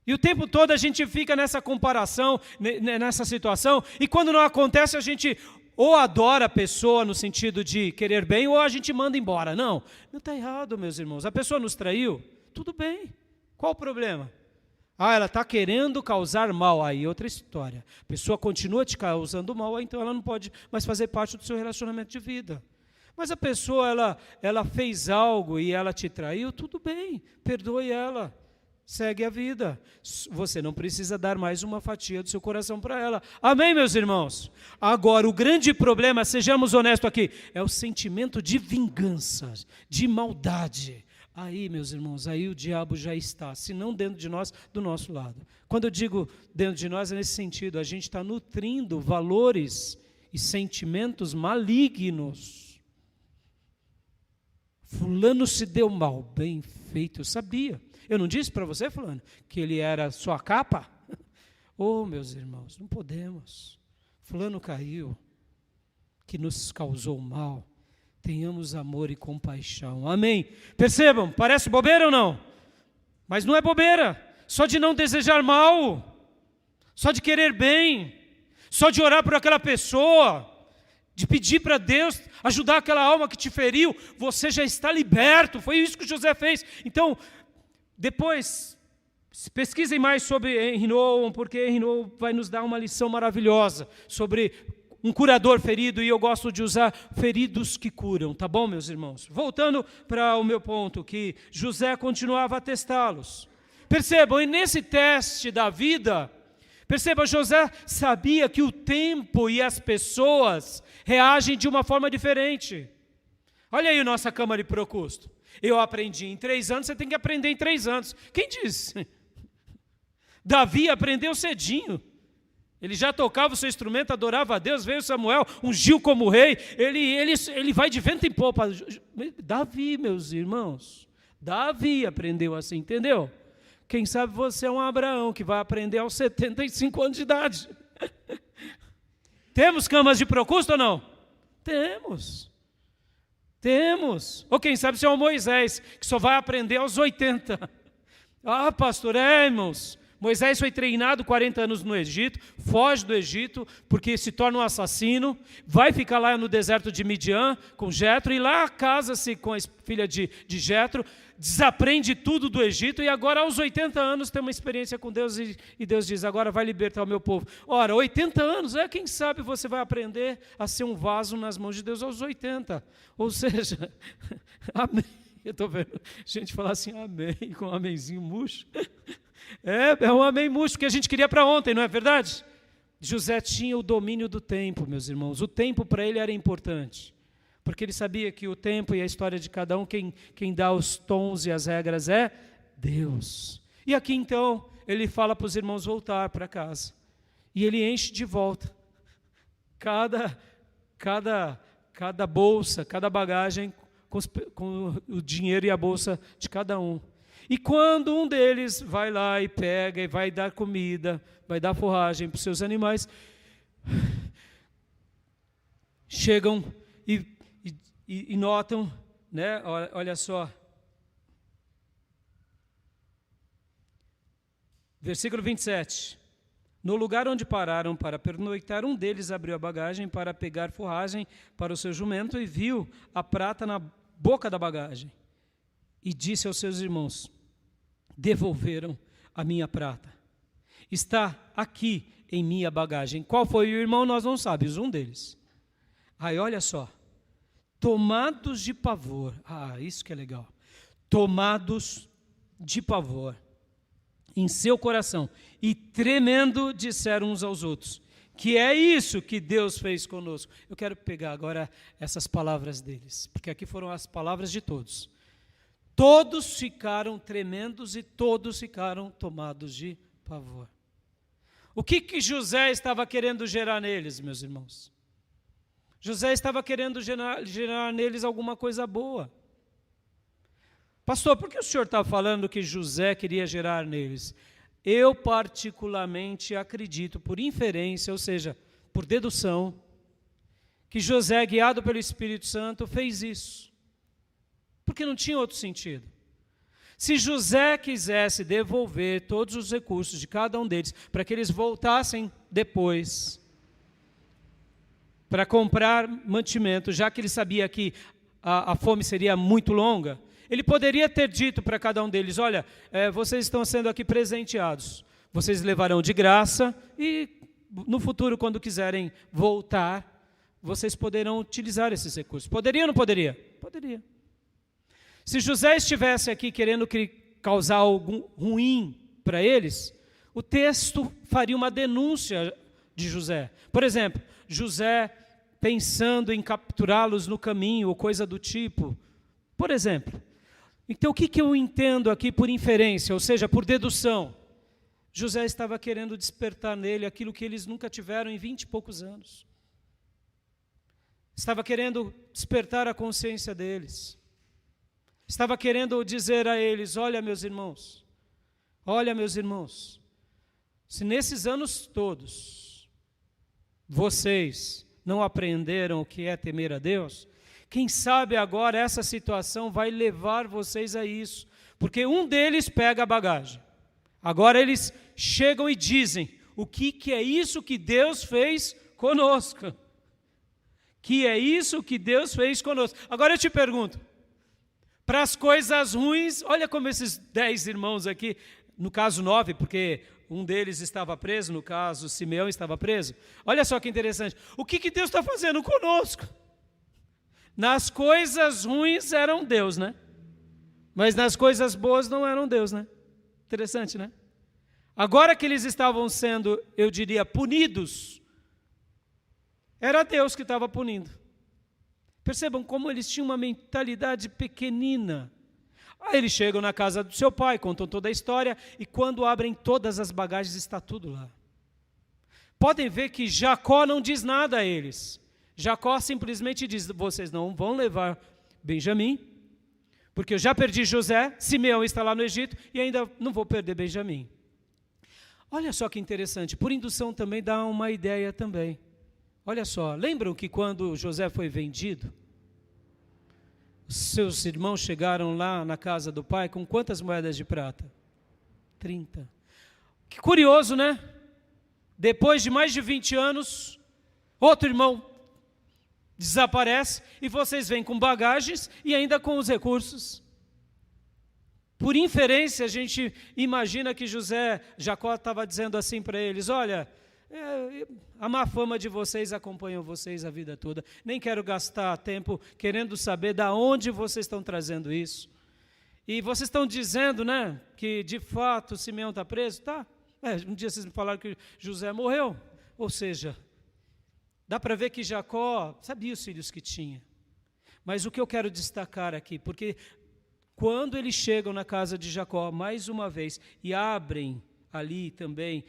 E o tempo todo a gente fica nessa comparação, nessa situação, e quando não acontece a gente ou adora a pessoa no sentido de querer bem, ou a gente manda embora. Não está errado, meus irmãos. A pessoa nos traiu, tudo bem. Qual o problema? Ah, ela está querendo causar mal, aí outra história. A pessoa continua te causando mal, então ela não pode mais fazer parte do seu relacionamento de vida. Mas a pessoa, ela fez algo e ela te traiu, tudo bem, perdoe ela. Segue a vida. Você não precisa dar mais uma fatia do seu coração para ela. Amém, meus irmãos? Agora, o grande problema, sejamos honestos aqui, é o sentimento de vingança, de maldade. Aí, meus irmãos, aí o diabo já está, se não dentro de nós, do nosso lado. Quando eu digo dentro de nós, é nesse sentido, a gente está nutrindo valores e sentimentos malignos. Fulano se deu mal, bem feito, eu sabia. Eu não disse para você, fulano, que ele era sua capa? Oh, meus irmãos, não podemos. Fulano caiu, que nos causou mal. Tenhamos amor e compaixão. Amém? Percebam, parece bobeira ou não? Mas não é bobeira. Só de não desejar mal, só de querer bem, só de orar por aquela pessoa, de pedir para Deus ajudar aquela alma que te feriu, você já está liberto. Foi isso que José fez. Então, depois, pesquisem mais sobre Henry Nouwen, porque Henry Nouwen vai nos dar uma lição maravilhosa sobre um curador ferido, e eu gosto de usar feridos que curam, tá bom, meus irmãos? Voltando para o meu ponto, que José continuava a testá-los. Percebam, e nesse teste da vida, perceba, José sabia que o tempo e as pessoas reagem de uma forma diferente. Olha aí nossa Câmara de Procusto. Eu aprendi em 3 anos, você tem que aprender em 3 anos. Quem disse? Davi aprendeu cedinho. Ele já tocava o seu instrumento, adorava a Deus, veio Samuel, ungiu como rei, ele vai de vento em popa. Davi, meus irmãos, Davi aprendeu assim, entendeu? Quem sabe você é um Abraão, que vai aprender aos 75 anos de idade. Temos camas de Procusto ou não? Temos. Ou quem sabe você é um Moisés, que só vai aprender aos 80. Ah, pastor, irmãos, Moisés foi treinado 40 anos no Egito, foge do Egito porque se torna um assassino, vai ficar lá no deserto de Midian com Jetro, e lá casa-se com a filha de Jetro, desaprende tudo do Egito, e agora aos 80 anos tem uma experiência com Deus, e Deus diz, agora vai libertar o meu povo. Ora, 80 anos, quem sabe você vai aprender a ser um vaso nas mãos de Deus aos 80. Ou seja, amém. Eu estou vendo gente falar assim, amém, com um amenzinho murcho. É um amém murcho que a gente queria para ontem, não é verdade? José tinha o domínio do tempo, meus irmãos. O tempo para ele era importante, porque ele sabia que o tempo e a história de cada um, quem dá os tons e as regras é Deus. E aqui então, ele fala para os irmãos voltar para casa. E ele enche de volta cada bolsa, cada bagagem com o dinheiro e a bolsa de cada um. E quando um deles vai lá e pega e vai dar comida, vai dar forragem para os seus animais, chegam e notam, né? Olha só, versículo 27. No lugar onde pararam para pernoitar, um deles abriu a bagagem para pegar forragem para o seu jumento e viu a prata na boca da bagagem. E disse aos seus irmãos, devolveram a minha prata. Está aqui em minha bagagem. Qual foi o irmão? Nós não sabemos, um deles. Aí olha só, tomados de pavor, isso que é legal, tomados de pavor em seu coração e tremendo disseram uns aos outros, que é isso que Deus fez conosco. Eu quero pegar agora essas palavras deles, porque aqui foram as palavras de todos. Todos ficaram tremendos e todos ficaram tomados de pavor. O que José estava querendo gerar neles, meus irmãos? José estava querendo gerar neles alguma coisa boa. Pastor, por que o senhor está falando que José queria gerar neles? Eu particularmente acredito, por inferência, ou seja, por dedução, que José, guiado pelo Espírito Santo, fez isso. Porque não tinha outro sentido. Se José quisesse devolver todos os recursos de cada um deles, para que eles voltassem depois, para comprar mantimento, já que ele sabia que a fome seria muito longa, ele poderia ter dito para cada um deles, olha, vocês estão sendo aqui presenteados, vocês levarão de graça e no futuro, quando quiserem voltar, vocês poderão utilizar esses recursos. Poderia ou não poderia? Poderia. Se José estivesse aqui querendo causar algo ruim para eles, o texto faria uma denúncia de José. Por exemplo, José pensando em capturá-los no caminho ou coisa do tipo. Por exemplo. Então, o que eu entendo aqui por inferência, ou seja, por dedução? José estava querendo despertar nele aquilo que eles nunca tiveram em 20 e poucos anos. Estava querendo despertar a consciência deles. Estava querendo dizer a eles, olha meus irmãos, se nesses anos todos vocês não aprenderam o que é temer a Deus, quem sabe agora essa situação vai levar vocês a isso, porque um deles pega a bagagem. Agora eles chegam e dizem, o que é isso que Deus fez conosco? Que é isso que Deus fez conosco? Agora eu te pergunto, para as coisas ruins, olha como esses 10 irmãos aqui, no caso 9, porque um deles estava preso, no caso Simeão estava preso. Olha só que interessante, o que Deus está fazendo conosco? Nas coisas ruins eram Deus, né? Mas nas coisas boas não eram Deus, né? Interessante, né? Agora que eles estavam sendo, eu diria, punidos, era Deus que estava punindo. Percebam como eles tinham uma mentalidade pequenina. Aí eles chegam na casa do seu pai, contam toda a história, e quando abrem todas as bagagens, está tudo lá. Podem ver que Jacó não diz nada a eles. Jacó simplesmente diz, vocês não vão levar Benjamim, porque eu já perdi José, Simeão está lá no Egito, e ainda não vou perder Benjamim. Olha só que interessante, por indução também dá uma ideia também. Olha só, lembram que quando José foi vendido, seus irmãos chegaram lá na casa do pai com quantas moedas de prata? 30. Que curioso, né? Depois de mais de 20 anos, outro irmão desaparece e vocês vêm com bagagens e ainda com os recursos. Por inferência, a gente imagina que Jacó estava dizendo assim para eles: olha, a má fama de vocês acompanha vocês a vida toda. Nem quero gastar tempo querendo saber de onde vocês estão trazendo isso. E vocês estão dizendo, né, que de fato Simeão está preso? Tá. Um dia vocês me falaram que José morreu. Ou seja, dá para ver que Jacó sabia os filhos que tinha. Mas o que eu quero destacar aqui, porque quando eles chegam na casa de Jacó, mais uma vez, e abrem ali também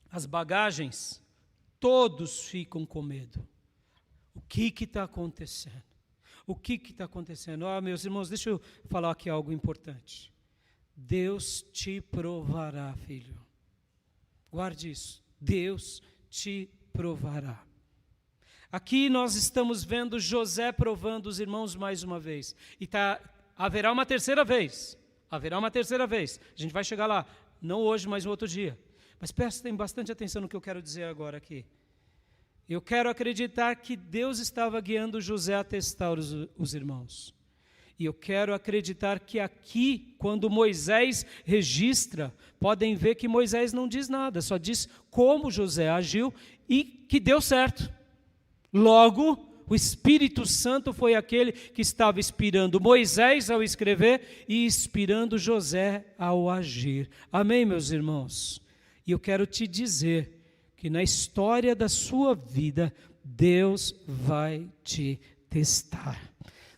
as bagagens, todos ficam com medo. O que está acontecendo? O que está acontecendo? Meus irmãos, deixa eu falar aqui algo importante. Deus te provará, filho. Guarde isso. Deus te provará. Aqui nós estamos vendo José provando os irmãos mais uma vez. E haverá uma terceira vez. Haverá uma terceira vez. A gente vai chegar lá. Não hoje, mas no outro dia. Mas prestem bastante atenção no que eu quero dizer agora aqui. Eu quero acreditar que Deus estava guiando José a testar os irmãos. E eu quero acreditar que aqui, quando Moisés registra, podem ver que Moisés não diz nada, só diz como José agiu e que deu certo. Logo, o Espírito Santo foi aquele que estava inspirando Moisés ao escrever e inspirando José ao agir. Amém, meus irmãos? E eu quero te dizer que na história da sua vida, Deus vai te testar.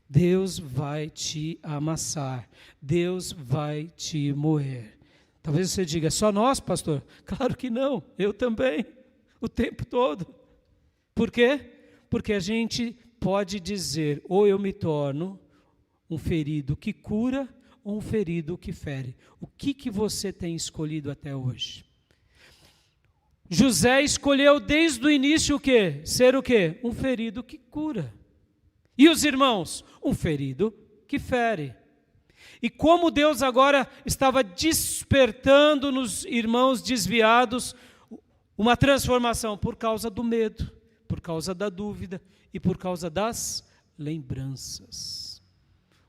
Deus vai te amassar. Deus vai te moer. Talvez você diga: só nós, pastor? Claro que não, eu também, o tempo todo. Por quê? Porque a gente pode dizer: ou eu me torno um ferido que cura, ou um ferido que fere. O que você tem escolhido até hoje? José escolheu desde o início o quê? Ser o quê? Um ferido que cura. E os irmãos? Um ferido que fere. E como Deus agora estava despertando nos irmãos desviados uma transformação? Por causa do medo, por causa da dúvida e por causa das lembranças.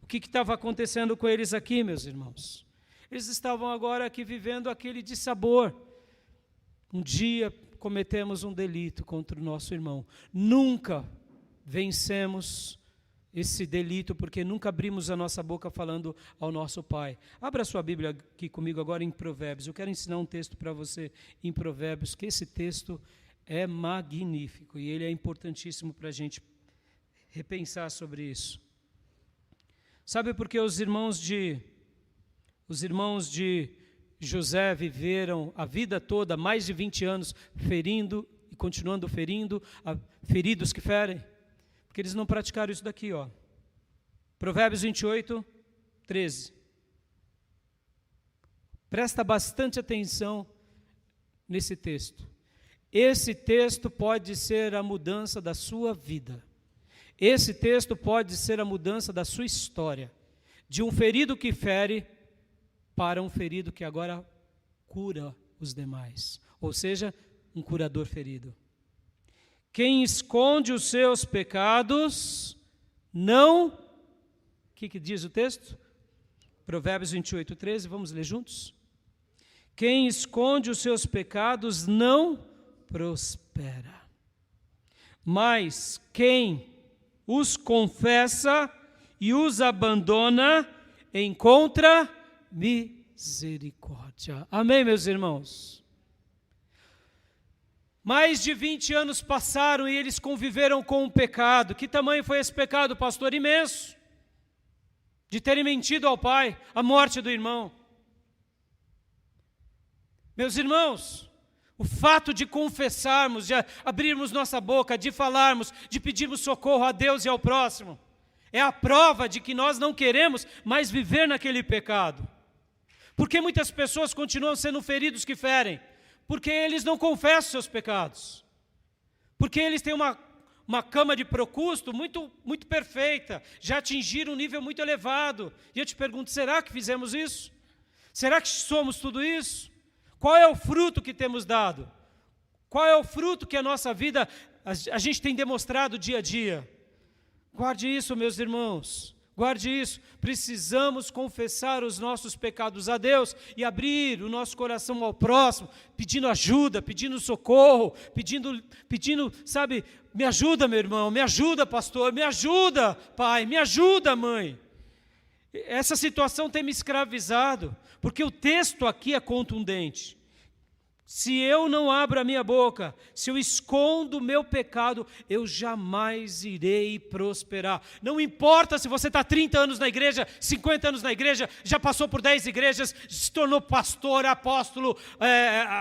O que estava acontecendo com eles aqui, meus irmãos? Eles estavam agora aqui vivendo aquele dissabor. Um dia cometemos um delito contra o nosso irmão. Nunca vencemos esse delito, porque nunca abrimos a nossa boca falando ao nosso Pai. Abra sua Bíblia aqui comigo agora em Provérbios. Eu quero ensinar um texto para você em Provérbios, que esse texto é magnífico e ele é importantíssimo para a gente repensar sobre isso. Sabe por que os irmãos de José viveram a vida toda, mais de 20 anos, ferindo e continuando ferindo, feridos que ferem? Porque eles não praticaram isso daqui, ó. Provérbios 28, 13. Presta bastante atenção nesse texto. Esse texto pode ser a mudança da sua vida. Esse texto pode ser a mudança da sua história. De um ferido que fere para um ferido que agora cura os demais. Ou seja, um curador ferido. Quem esconde os seus pecados, não... O que diz o texto? Provérbios 28, 13, vamos ler juntos? Quem esconde os seus pecados não prospera. Mas quem os confessa e os abandona, encontra misericórdia. Amém, meus irmãos? Mais de 20 anos passaram e eles conviveram com o pecado. Que tamanho foi esse pecado, pastor? Imenso. De terem mentido ao pai, a morte do irmão. Meus irmãos, o fato de confessarmos, de abrirmos nossa boca, de falarmos, de pedirmos socorro a Deus e ao próximo, é a prova de que nós não queremos mais viver naquele pecado. Por que muitas pessoas continuam sendo feridos que ferem? Porque eles não confessam seus pecados. Porque eles têm uma cama de procusto muito, muito perfeita, já atingiram um nível muito elevado. E eu te pergunto, será que fizemos isso? Será que somos tudo isso? Qual é o fruto que temos dado? Qual é o fruto que a nossa vida, a gente tem demonstrado dia a dia? Guarde isso, meus irmãos. Guarde isso. Precisamos confessar os nossos pecados a Deus e abrir o nosso coração ao próximo, pedindo ajuda, pedindo socorro, pedindo, sabe, me ajuda, meu irmão, me ajuda, pastor, me ajuda, pai, me ajuda, mãe. Essa situação tem me escravizado, porque o texto aqui é contundente. Se eu não abro a minha boca, se eu escondo o meu pecado, eu jamais irei prosperar. Não importa se você está 30 anos na igreja, 50 anos na igreja, já passou por 10 igrejas, se tornou pastor, apóstolo,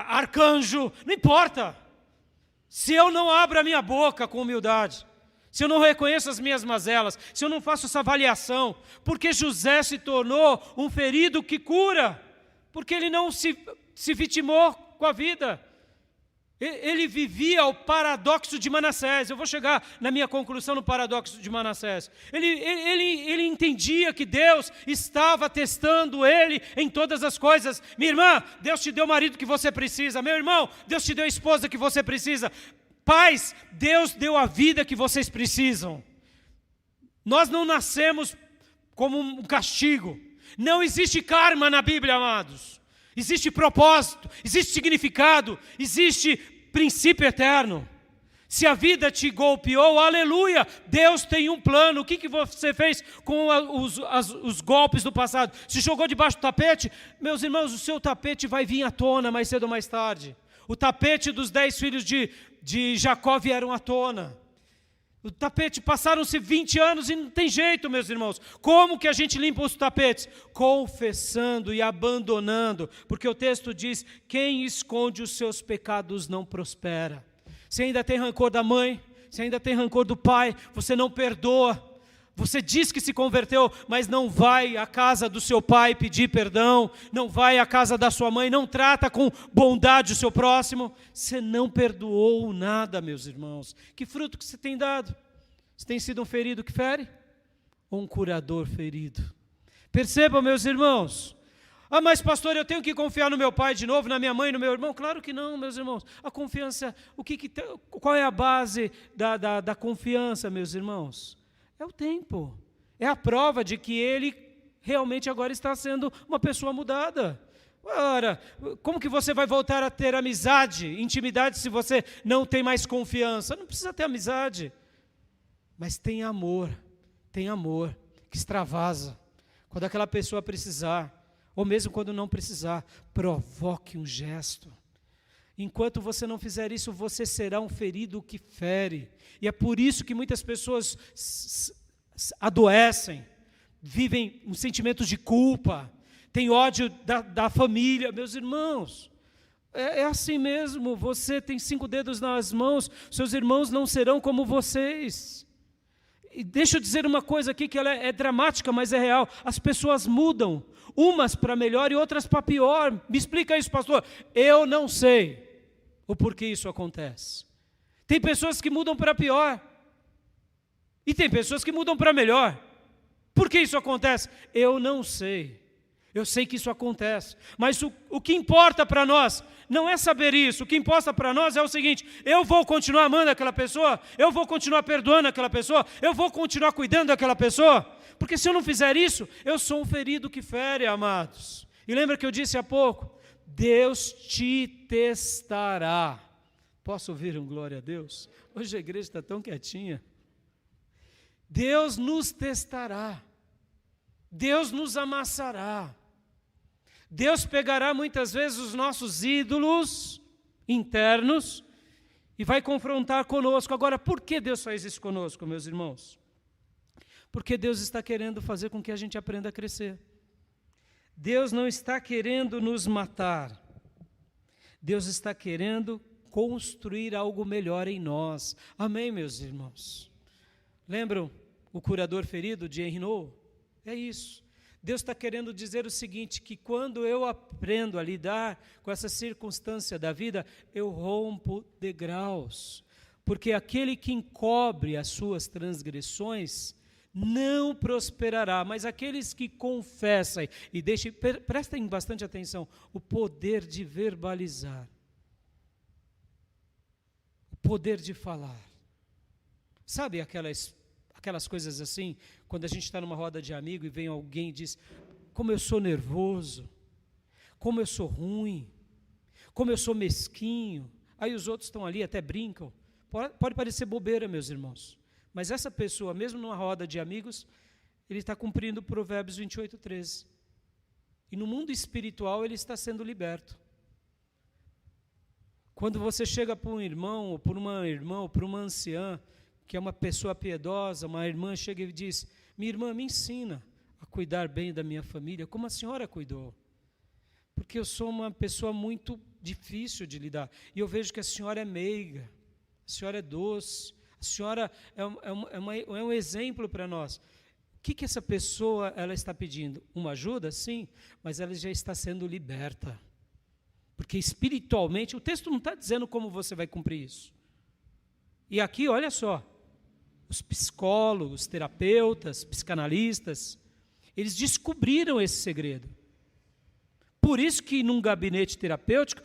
arcanjo, não importa. Se eu não abro a minha boca com humildade, se eu não reconheço as minhas mazelas, se eu não faço essa avaliação, porque José se tornou um ferido que cura, porque ele não se vitimou com a vida. Ele vivia o paradoxo de Manassés. Eu vou chegar na minha conclusão no paradoxo de Manassés. Ele entendia que Deus estava testando ele em todas as coisas. Minha irmã, Deus te deu o marido que você precisa. Meu irmão, Deus te deu a esposa que você precisa. Pais, Deus deu a vida que vocês precisam. Nós não nascemos como um castigo. Não existe karma na Bíblia, amados. Existe propósito, existe significado, existe princípio eterno. Se a vida te golpeou, aleluia, Deus tem um plano. O que você fez com os golpes do passado? Se jogou debaixo do tapete? Meus irmãos, o seu tapete vai vir à tona mais cedo ou mais tarde. O tapete dos 10 filhos de Jacó vieram à tona. O tapete, passaram-se 20 anos e não tem jeito, meus irmãos. Como que a gente limpa os tapetes? Confessando e abandonando, porque o texto diz, quem esconde os seus pecados não prospera. Você ainda tem rancor da mãe, você ainda tem rancor do pai, você não perdoa. Você diz que se converteu, mas não vai à casa do seu pai pedir perdão, não vai à casa da sua mãe, não trata com bondade o seu próximo. Você não perdoou nada, meus irmãos. Que fruto que você tem dado? Você tem sido um ferido que fere? Ou um curador ferido? Percebam, meus irmãos. Ah, mas pastor, eu tenho que confiar no meu pai de novo, na minha mãe, no meu irmão? Claro que não, meus irmãos. A confiança, qual é a base da confiança, meus irmãos? É o tempo, é a prova de que ele realmente agora está sendo uma pessoa mudada. Ora, como que você vai voltar a ter amizade, intimidade, se você não tem mais confiança? Não precisa ter amizade, mas tem amor que extravasa. Quando aquela pessoa precisar, ou mesmo quando não precisar, provoque um gesto. Enquanto você não fizer isso, você será um ferido que fere. E é por isso que muitas pessoas adoecem, vivem um sentimento de culpa, têm ódio da família. Meus irmãos, é assim mesmo. Você tem 5 dedos nas mãos, seus irmãos não serão como vocês. E deixa eu dizer uma coisa aqui que ela é dramática, mas é real. As pessoas mudam, umas para melhor e outras para pior. Me explica isso, pastor. Eu não sei o porquê isso acontece. Tem pessoas que mudam para pior. E tem pessoas que mudam para melhor. Por que isso acontece? Eu não sei. Eu sei que isso acontece. Mas o que importa para nós não é saber isso. O que importa para nós é o seguinte: eu vou continuar amando aquela pessoa, eu vou continuar perdoando aquela pessoa, eu vou continuar cuidando daquela pessoa. Porque se eu não fizer isso, eu sou um ferido que fere, amados. E lembra que eu disse há pouco? Deus te testará. Posso ouvir um glória a Deus? Hoje a igreja está tão quietinha. Deus nos testará. Deus nos amassará. Deus pegará muitas vezes os nossos ídolos internos e vai confrontar conosco. Agora, por que Deus faz isso conosco, meus irmãos? Porque Deus está querendo fazer com que a gente aprenda a crescer. Deus não está querendo nos matar. Deus está querendo construir algo melhor em nós. Amém, meus irmãos? Lembram o curador ferido de Henri Nouwen? É isso. Deus está querendo dizer o seguinte, que quando eu aprendo a lidar com essa circunstância da vida, eu rompo degraus. Porque aquele que encobre as suas transgressões não prosperará, mas aqueles que confessam e deixem, prestem bastante atenção, o poder de verbalizar, o poder de falar. Sabe aquelas coisas assim, quando a gente está numa roda de amigo e vem alguém e diz, como eu sou nervoso, como eu sou ruim, como eu sou mesquinho, aí os outros estão ali, até brincam. Pode parecer bobeira, meus irmãos, mas essa pessoa, mesmo numa roda de amigos, ele está cumprindo Provérbios 28:13. E no mundo espiritual ele está sendo liberto. Quando você chega para um irmão, ou por uma irmã, ou por uma anciã, que é uma pessoa piedosa, uma irmã chega e diz, minha irmã, me ensina a cuidar bem da minha família, como a senhora cuidou. Porque eu sou uma pessoa muito difícil de lidar. E eu vejo que a senhora é meiga, a senhora é doce, a senhora é um exemplo para nós. O que essa pessoa ela está pedindo? Uma ajuda? Sim, mas ela já está sendo liberta. Porque espiritualmente, o texto não está dizendo como você vai cumprir isso. E aqui, olha só, os psicólogos, terapeutas, psicanalistas, eles descobriram esse segredo. Por isso que num gabinete terapêutico,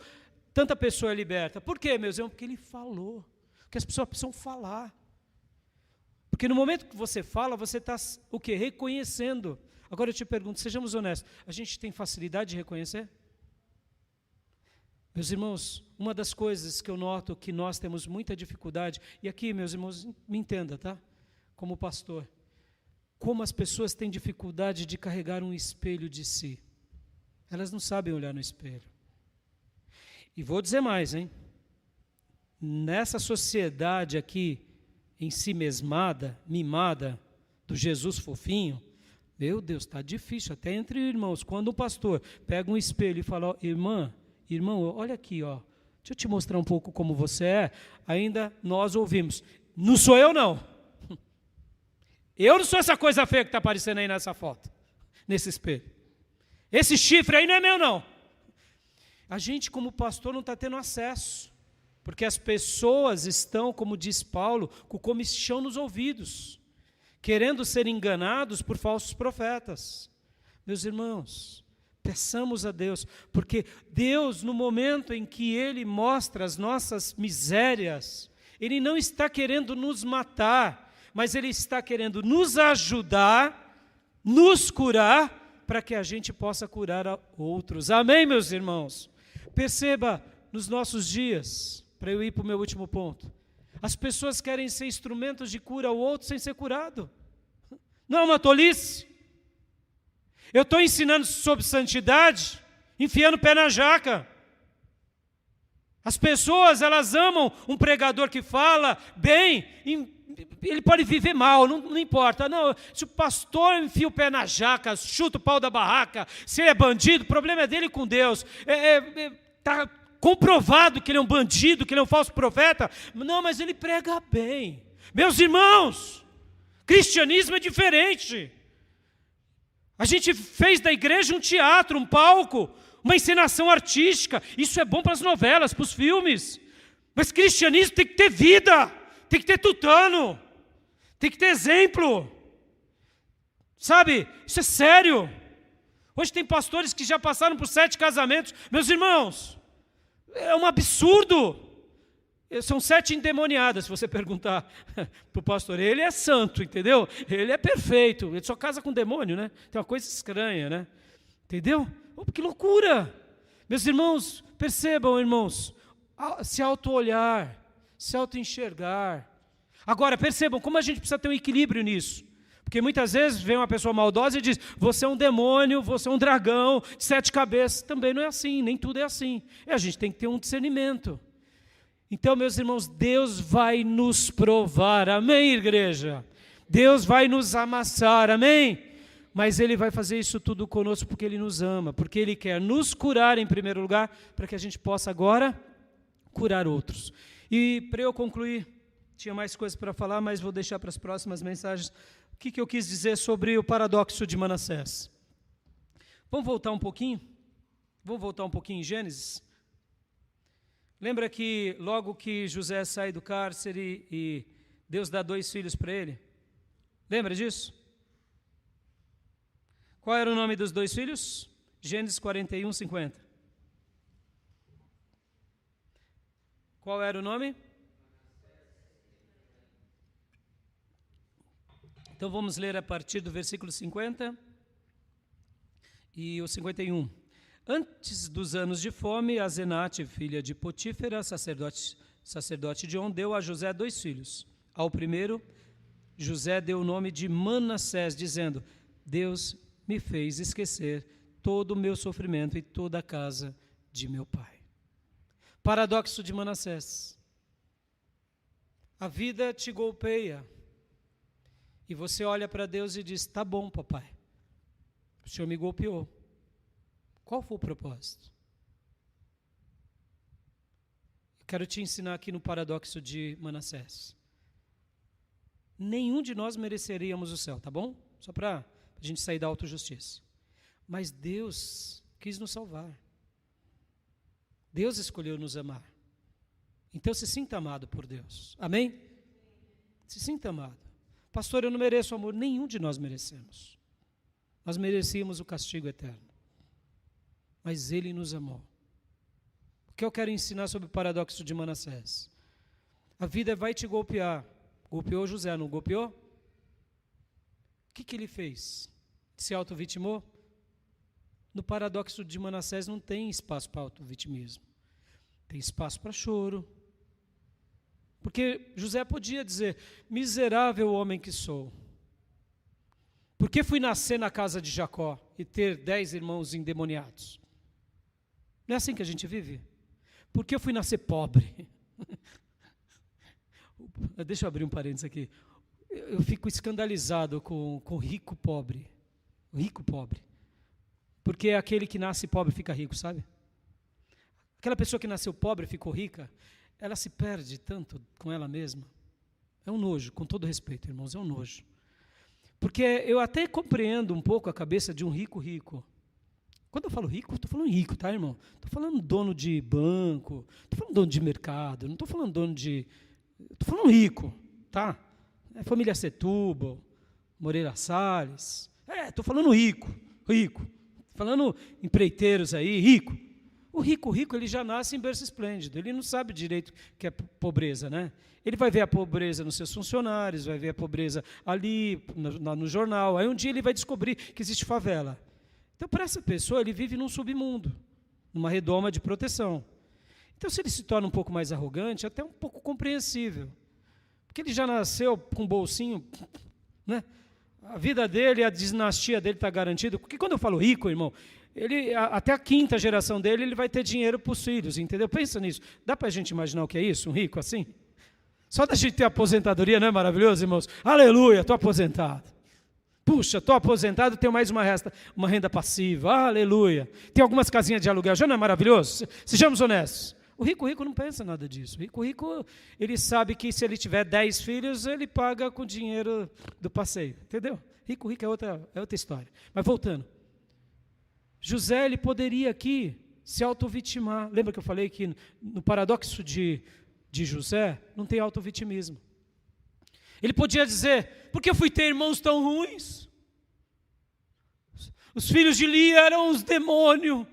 tanta pessoa é liberta. Por quê, meus irmãos? Porque ele falou. Porque as pessoas precisam falar. Porque no momento que você fala, você está o quê? Reconhecendo. Agora eu te pergunto, sejamos honestos, a gente tem facilidade de reconhecer? Meus irmãos, uma das coisas que eu noto que nós temos muita dificuldade, e aqui, meus irmãos, me entenda, tá? Como pastor, como as pessoas têm dificuldade de carregar um espelho de si. Elas não sabem olhar no espelho. E vou dizer mais, hein? Nessa sociedade aqui, em si mesmada, mimada, do Jesus fofinho, meu Deus, está difícil, até entre irmãos. Quando um pastor pega um espelho e fala, irmão, olha aqui, ó, deixa eu te mostrar um pouco como você é, ainda nós ouvimos, não sou eu não. Eu não sou essa coisa feia que está aparecendo aí nessa foto, nesse espelho. Esse chifre aí não é meu não. A gente como pastor não está tendo acesso. Porque as pessoas estão, como diz Paulo, com comichão nos ouvidos, querendo ser enganados por falsos profetas. Meus irmãos, peçamos a Deus, porque Deus, no momento em que Ele mostra as nossas misérias, Ele não está querendo nos matar, mas Ele está querendo nos ajudar, nos curar, para que a gente possa curar a outros. Amém, meus irmãos? Perceba, nos nossos dias, para eu ir para o meu último ponto, as pessoas querem ser instrumentos de cura ao outro sem ser curado. Não é uma tolice? Eu estou ensinando sobre santidade, enfiando o pé na jaca. As pessoas, elas amam um pregador que fala bem, ele pode viver mal, não importa. Não, se o pastor enfia o pé na jaca, chuta o pau da barraca, se ele é bandido, o problema é dele com Deus. Está comprovado que ele é um bandido, que ele é um falso profeta. Não, mas ele prega bem. Meus irmãos, cristianismo é diferente. A gente fez da igreja um teatro, um palco, uma encenação artística. Isso é bom para as novelas, para os filmes. Mas cristianismo tem que ter vida, tem que ter tutano, tem que ter exemplo. Sabe, isso é sério. Hoje tem pastores que já passaram por 7 casamentos. Meus irmãos, é um absurdo. São 7 endemoniadas, se você perguntar para o pastor. Ele é santo, entendeu? Ele é perfeito. Ele só casa com demônio, né? Tem uma coisa estranha, né? Entendeu? Oh, que loucura! Meus irmãos, percebam, irmãos, se auto-olhar, se auto-enxergar. Agora, percebam como a gente precisa ter um equilíbrio nisso. Porque muitas vezes vem uma pessoa maldosa e diz, você é um demônio, você é um dragão de 7 cabeças. Também não é assim, nem tudo é assim. E a gente tem que ter um discernimento. Então, meus irmãos, Deus vai nos provar, amém, igreja? Deus vai nos amassar, amém? Mas Ele vai fazer isso tudo conosco porque Ele nos ama, porque Ele quer nos curar em primeiro lugar, para que a gente possa agora curar outros. E para eu concluir, tinha mais coisas para falar, mas vou deixar para as próximas mensagens. O que eu quis dizer sobre o paradoxo de Manassés? Vamos voltar um pouquinho? Vamos voltar um pouquinho em Gênesis? Lembra que logo que José sai do cárcere e Deus dá 2 filhos para ele? Lembra disso? Qual era o nome dos dois filhos? Gênesis 41, 50. Qual era o nome? Então vamos ler a partir do versículo 50 e o 51. Antes dos anos de fome, Azenate, filha de Potífera, sacerdote de On, deu a José 2 filhos. Ao primeiro, José deu o nome de Manassés, dizendo: Deus me fez esquecer todo o meu sofrimento e toda a casa de meu pai. Paradoxo de Manassés. A vida te golpeia e você olha para Deus e diz: tá bom, papai, o Senhor me golpeou. Qual foi o propósito? Eu quero te ensinar aqui no paradoxo de Manassés. Nenhum de nós mereceríamos o céu, tá bom? Só para a gente sair da autojustiça. Mas Deus quis nos salvar. Deus escolheu nos amar. Então se sinta amado por Deus. Amém? Se sinta amado. Pastor, eu não mereço amor. Nenhum de nós merecemos. Nós merecíamos o castigo eterno. Mas Ele nos amou. O que eu quero ensinar sobre o paradoxo de Manassés? A vida vai te golpear. Golpeou José, não golpeou? O que ele fez? Se auto-vitimou? No paradoxo de Manassés não tem espaço para auto-vitimismo. Tem espaço para choro. Porque José podia dizer: miserável homem que sou. Por que fui nascer na casa de Jacó e ter 10 irmãos endemoniados? Não é assim que a gente vive? Por que eu fui nascer pobre? Deixa eu abrir um parênteses aqui. Eu fico escandalizado com o rico pobre. O rico pobre. Porque aquele que nasce pobre fica rico, sabe? Aquela pessoa que nasceu pobre e ficou rica, ela se perde tanto com ela mesma. É um nojo, com todo respeito, irmãos, é um nojo. Porque eu até compreendo um pouco a cabeça de um rico. Quando eu falo rico, estou falando rico, tá, irmão? Estou falando dono de banco, estou falando dono de mercado, não estou falando dono de... Estou falando rico, tá? É família Setúbal, Moreira Salles. Estou falando rico. Falando empreiteiros aí, rico. O rico, ele já nasce em berço esplêndido. Ele não sabe direito o que é pobreza, né? Ele vai ver a pobreza nos seus funcionários, vai ver a pobreza ali, no jornal. Aí um dia ele vai descobrir que existe favela. Então, para essa pessoa, ele vive num submundo, numa redoma de proteção. Então, se ele se torna um pouco mais arrogante, é até um pouco compreensível. Porque ele já nasceu com um bolsinho, né? A vida dele, a dinastia dele está garantida. Porque quando eu falo rico, irmão, até a 5ª geração dele, ele vai ter dinheiro para os filhos, entendeu? Pensa nisso. Dá para a gente imaginar o que é isso, um rico assim? Só da gente ter aposentadoria, não é maravilhoso, irmãos? Aleluia, estou aposentado. Puxa, estou aposentado, tenho mais uma renda passiva. Aleluia. Tem algumas casinhas de aluguel, já não é maravilhoso? Sejamos honestos. O rico não pensa nada disso. O rico, ele sabe que se ele tiver 10 filhos, ele paga com o dinheiro do passeio, entendeu? Rico é outra história. Mas voltando. José, ele poderia aqui se auto-vitimar. Lembra que eu falei que no paradoxo de José, não tem auto-vitimismo. Ele podia dizer: por que eu fui ter irmãos tão ruins? Os filhos de Lia eram os demônios.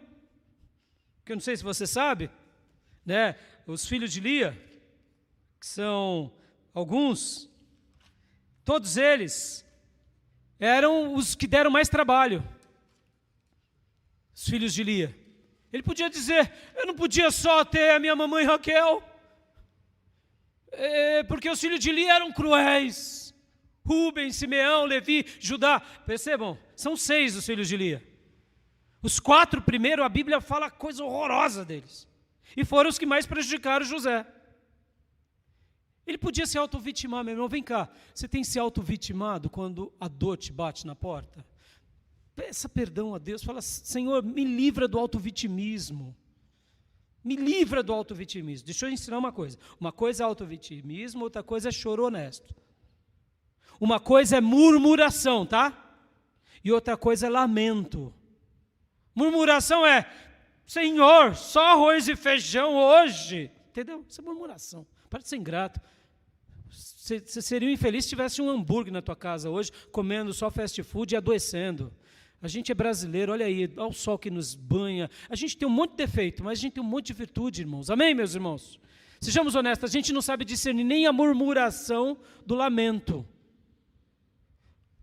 Que eu não sei se você sabe, né? Os filhos de Lia, que são alguns, todos eles eram os que deram mais trabalho. Os filhos de Lia. Ele podia dizer: eu não podia só ter a minha mamãe Raquel, porque os filhos de Lia eram cruéis. Rubem, Simeão, Levi, Judá. Percebam, são 6 os filhos de Lia. Os 4 primeiros, a Bíblia fala coisa horrorosa deles. E foram os que mais prejudicaram José. Ele podia se auto-vitimar, meu irmão. Vem cá, você tem se auto-vitimado quando a dor te bate na porta? Peça perdão a Deus, fala: Senhor, me livra do auto-vitimismo. Me livra do auto-vitimismo. Deixa eu ensinar uma coisa. Uma coisa é auto-vitimismo, outra coisa é choro honesto. Uma coisa é murmuração, tá? E outra coisa é lamento. Murmuração é: Senhor, só arroz e feijão hoje. Entendeu? Isso é murmuração. Para de ser ingrato. Você seria um infeliz se tivesse um hambúrguer na tua casa hoje, comendo só fast food e adoecendo. A gente é brasileiro, olha aí, olha o sol que nos banha. A gente tem um monte de defeito, mas a gente tem um monte de virtude, irmãos. Amém, meus irmãos? Sejamos honestos, a gente não sabe discernir nem a murmuração do lamento.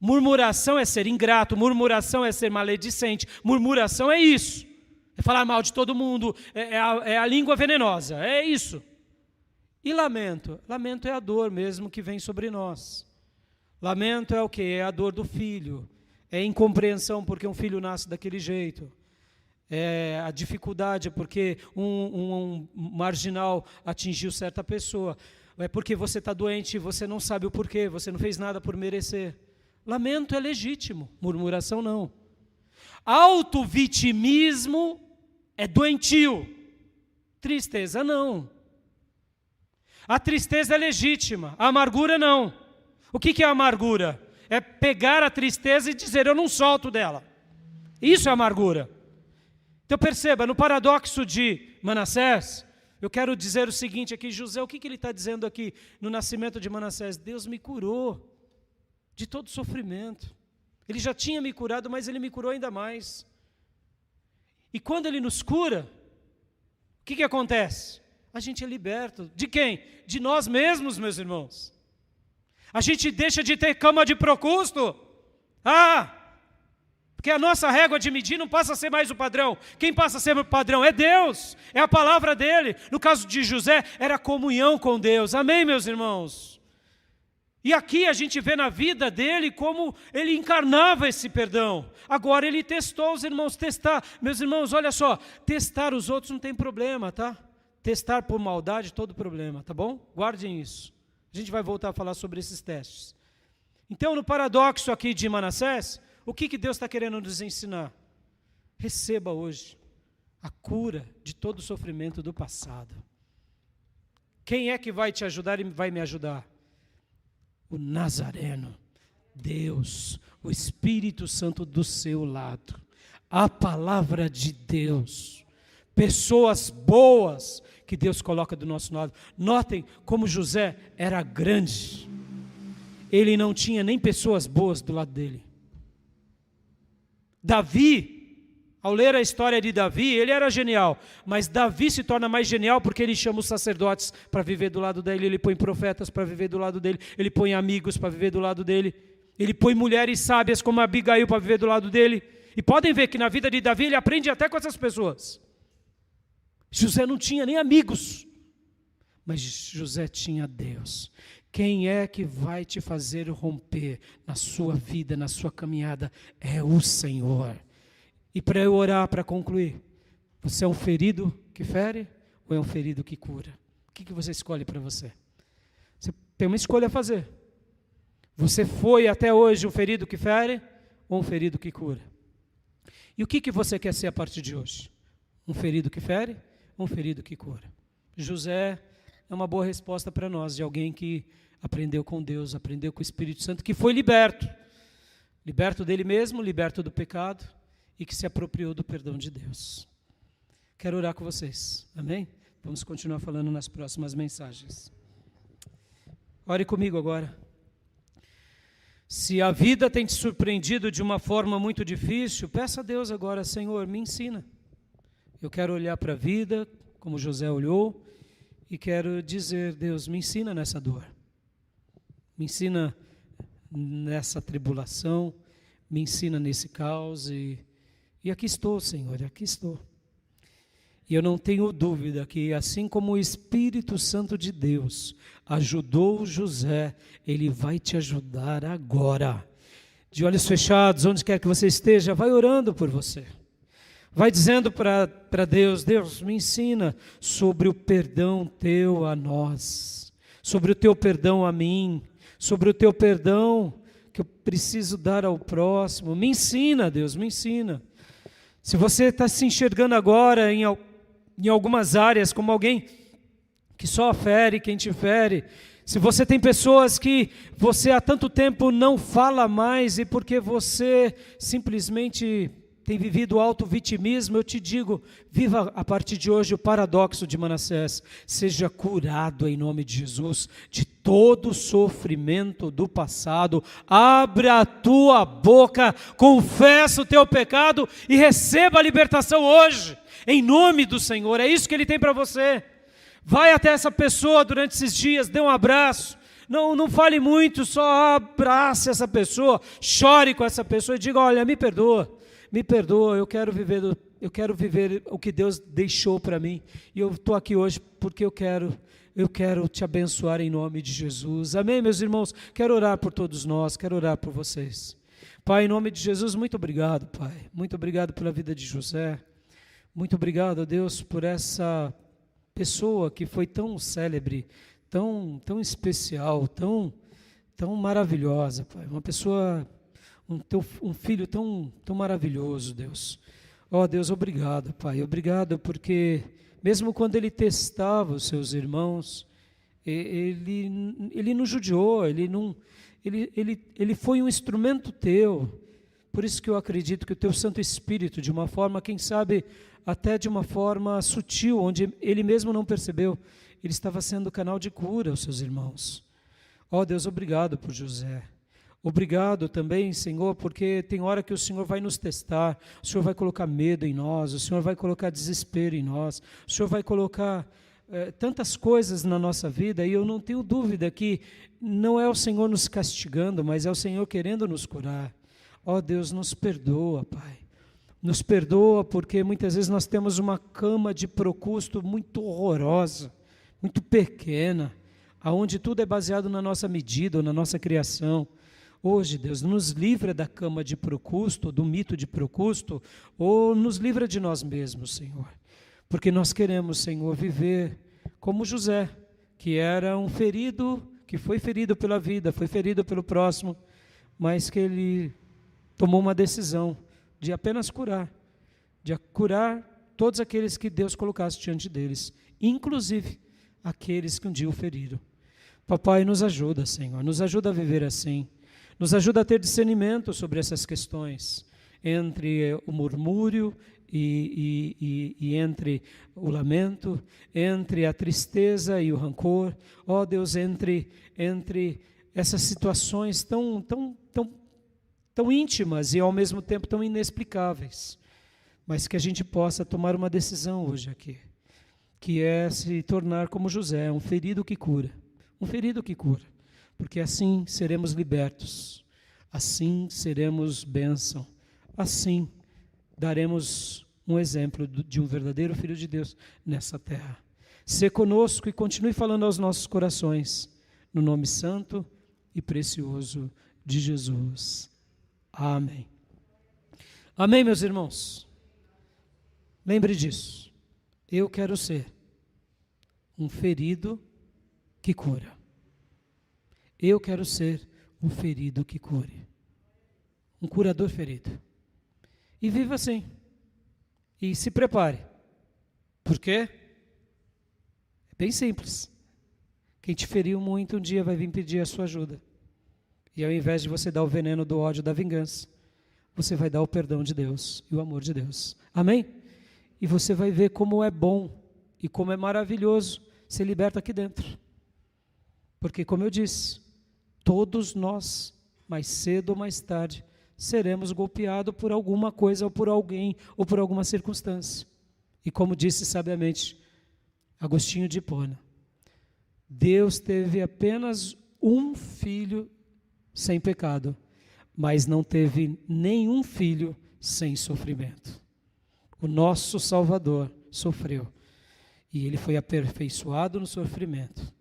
Murmuração é ser ingrato, murmuração é ser maledicente, murmuração é isso. É falar mal de todo mundo, é a língua venenosa, é isso. E lamento? Lamento é a dor mesmo que vem sobre nós. Lamento é o quê? É a dor do filho. É incompreensão porque um filho nasce daquele jeito. É a dificuldade porque um marginal atingiu certa pessoa. É porque você está doente e você não sabe o porquê, você não fez nada por merecer. Lamento é legítimo, murmuração não. Autovitimismo é doentio. Tristeza não. A tristeza é legítima, a amargura não. O que é a amargura? É pegar a tristeza e dizer, eu não solto dela. Isso é amargura. Então perceba, no paradoxo de Manassés, eu quero dizer o seguinte aqui, José, o que ele está dizendo aqui no nascimento de Manassés? Deus me curou de todo sofrimento. Ele já tinha me curado, mas ele me curou ainda mais. E quando ele nos cura, o que acontece? A gente é liberto. De quem? De nós mesmos, meus irmãos. A gente deixa de ter cama de procusto. Porque a nossa régua de medir não passa a ser mais o padrão. Quem passa a ser o padrão é Deus, é a palavra dele. No caso de José, era a comunhão com Deus. Amém, meus irmãos? E aqui a gente vê na vida dele como ele encarnava esse perdão. Agora ele testou os irmãos, testar. Meus irmãos, olha só, testar os outros não tem problema, tá? Testar por maldade, todo problema, tá bom? Guardem isso. A gente vai voltar a falar sobre esses testes. Então, no paradoxo aqui de Manassés, o que Deus está querendo nos ensinar? Receba hoje a cura de todo o sofrimento do passado. Quem é que vai te ajudar e vai me ajudar? O Nazareno, Deus, o Espírito Santo do seu lado, a palavra de Deus, pessoas boas que Deus coloca do nosso lado. Notem como José era grande, ele não tinha nem pessoas boas do lado dele. Davi, ao ler a história de Davi, ele era genial, mas Davi se torna mais genial porque ele chama os sacerdotes para viver do lado dele, ele põe profetas para viver do lado dele, ele põe amigos para viver do lado dele, ele põe mulheres sábias como Abigail para viver do lado dele. E podem ver que na vida de Davi ele aprende até com essas pessoas. José não tinha nem amigos, mas José tinha Deus. Quem é que vai te fazer romper na sua vida, na sua caminhada? É o Senhor. E para eu orar, para concluir, você é um ferido que fere ou é um ferido que cura? O que você escolhe para você? Você tem uma escolha a fazer. Você foi até hoje um ferido que fere ou um ferido que cura? E o que você quer ser a partir de hoje? Um ferido que fere? Um ferido que cura. José é uma boa resposta para nós, de alguém que aprendeu com Deus, aprendeu com o Espírito Santo, que foi liberto. Liberto dele mesmo, liberto do pecado e que se apropriou do perdão de Deus. Quero orar com vocês, amém? Vamos continuar falando nas próximas mensagens. Ore comigo agora. Se a vida tem te surpreendido de uma forma muito difícil, peça a Deus agora, Senhor, me ensina. Eu quero olhar para a vida, como José olhou, e quero dizer, Deus, me ensina nessa dor. Me ensina nessa tribulação, me ensina nesse caos, e aqui estou, Senhor, aqui estou. E eu não tenho dúvida que, assim como o Espírito Santo de Deus ajudou José, ele vai te ajudar agora. De olhos fechados, onde quer que você esteja, vai orando por você. Vai dizendo para Deus, Deus, me ensina sobre o perdão teu a nós, sobre o teu perdão a mim, sobre o teu perdão que eu preciso dar ao próximo. Me ensina, Deus, me ensina. Se você está se enxergando agora em algumas áreas como alguém que só fere quem te fere, se você tem pessoas que você há tanto tempo não fala mais e porque você simplesmente tem vivido auto-vitimismo, eu te digo, viva a partir de hoje o paradoxo de Manassés. Seja curado em nome de Jesus de todo o sofrimento do passado. Abra a tua boca, confessa o teu pecado e receba a libertação hoje, em nome do Senhor. É isso que Ele tem para você. Vai até essa pessoa durante esses dias, dê um abraço. Não fale muito, só abrace essa pessoa, chore com essa pessoa e diga: olha, me perdoa, eu quero viver o que Deus deixou para mim. E eu estou aqui hoje porque eu quero te abençoar em nome de Jesus. Amém, meus irmãos? Quero orar por todos nós, quero orar por vocês. Pai, em nome de Jesus, muito obrigado, Pai. Muito obrigado pela vida de José. Muito obrigado, Deus, por essa pessoa que foi tão célebre, tão especial, tão maravilhosa, Pai. Uma pessoa, um filho tão maravilhoso, Deus. Ó Deus, obrigado, Pai. Obrigado porque mesmo quando ele testava os seus irmãos, ele não judiou, ele foi um instrumento teu. Por isso que eu acredito que o teu Santo Espírito, de uma forma, quem sabe, até de uma forma sutil, onde ele mesmo não percebeu, ele estava sendo canal de cura aos seus irmãos. Ó Deus, obrigado por José. Obrigado também, Senhor, porque tem hora que o Senhor vai nos testar, o Senhor vai colocar medo em nós, o Senhor vai colocar desespero em nós, o Senhor vai colocar tantas coisas na nossa vida, e eu não tenho dúvida que não é o Senhor nos castigando, mas é o Senhor querendo nos curar. Ó Deus, nos perdoa, Pai. Nos perdoa porque muitas vezes nós temos uma cama de Procusto muito horrorosa, muito pequena, aonde tudo é baseado na nossa medida ou na nossa criação. Hoje, Deus, nos livra da cama de Procusto, do mito de Procusto, ou nos livra de nós mesmos, Senhor. Porque nós queremos, Senhor, viver como José, que era um ferido, que foi ferido pela vida, foi ferido pelo próximo, mas que ele tomou uma decisão de apenas curar todos aqueles que Deus colocasse diante deles, inclusive aqueles que um dia o feriram. Papai, nos ajuda, Senhor, nos ajuda a viver assim, nos ajuda a ter discernimento sobre essas questões, entre o murmúrio e entre o lamento, entre a tristeza e o rancor. Ó Deus, entre essas situações tão íntimas e ao mesmo tempo tão inexplicáveis, mas que a gente possa tomar uma decisão hoje aqui, que é se tornar como José, um ferido que cura, porque assim seremos libertos, assim seremos bênção, assim daremos um exemplo de um verdadeiro Filho de Deus nessa terra. Sê conosco e continue falando aos nossos corações, no nome santo e precioso de Jesus. Amém. Amém, meus irmãos? Lembre disso. Eu quero ser um ferido que cura. Eu quero ser um ferido que cure. Um curador ferido. E viva assim. E se prepare. Por quê? É bem simples. Quem te feriu muito um dia vai vir pedir a sua ajuda. E ao invés de você dar o veneno do ódio, da vingança, você vai dar o perdão de Deus e o amor de Deus. Amém? E você vai ver como é bom e como é maravilhoso ser liberto aqui dentro. Porque, como eu disse, todos nós, mais cedo ou mais tarde, seremos golpeados por alguma coisa ou por alguém ou por alguma circunstância. E como disse sabiamente Agostinho de Hipona, Deus teve apenas um filho sem pecado, mas não teve nenhum filho sem sofrimento. O nosso Salvador sofreu e ele foi aperfeiçoado no sofrimento.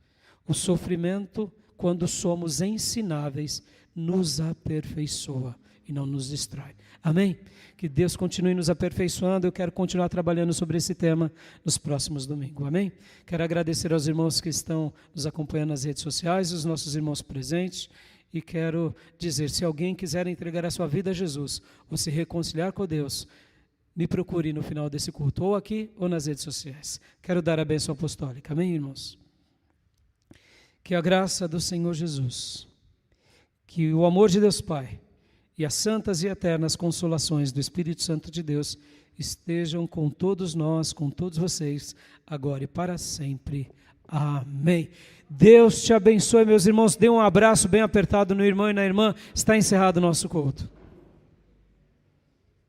O sofrimento, quando somos ensináveis, nos aperfeiçoa e não nos distrai. Amém? Que Deus continue nos aperfeiçoando. Eu quero continuar trabalhando sobre esse tema nos próximos domingos. Amém? Quero agradecer aos irmãos que estão nos acompanhando nas redes sociais, os nossos irmãos presentes. E quero dizer, se alguém quiser entregar a sua vida a Jesus, ou se reconciliar com Deus, me procure no final desse culto, ou aqui, ou nas redes sociais. Quero dar a bênção apostólica. Amém, irmãos? Que a graça do Senhor Jesus, que o amor de Deus Pai, e as santas e eternas consolações do Espírito Santo de Deus estejam com todos nós, com todos vocês, agora e para sempre. Amém. Deus te abençoe, meus irmãos. Dê um abraço bem apertado no irmão e na irmã. Está encerrado o nosso culto.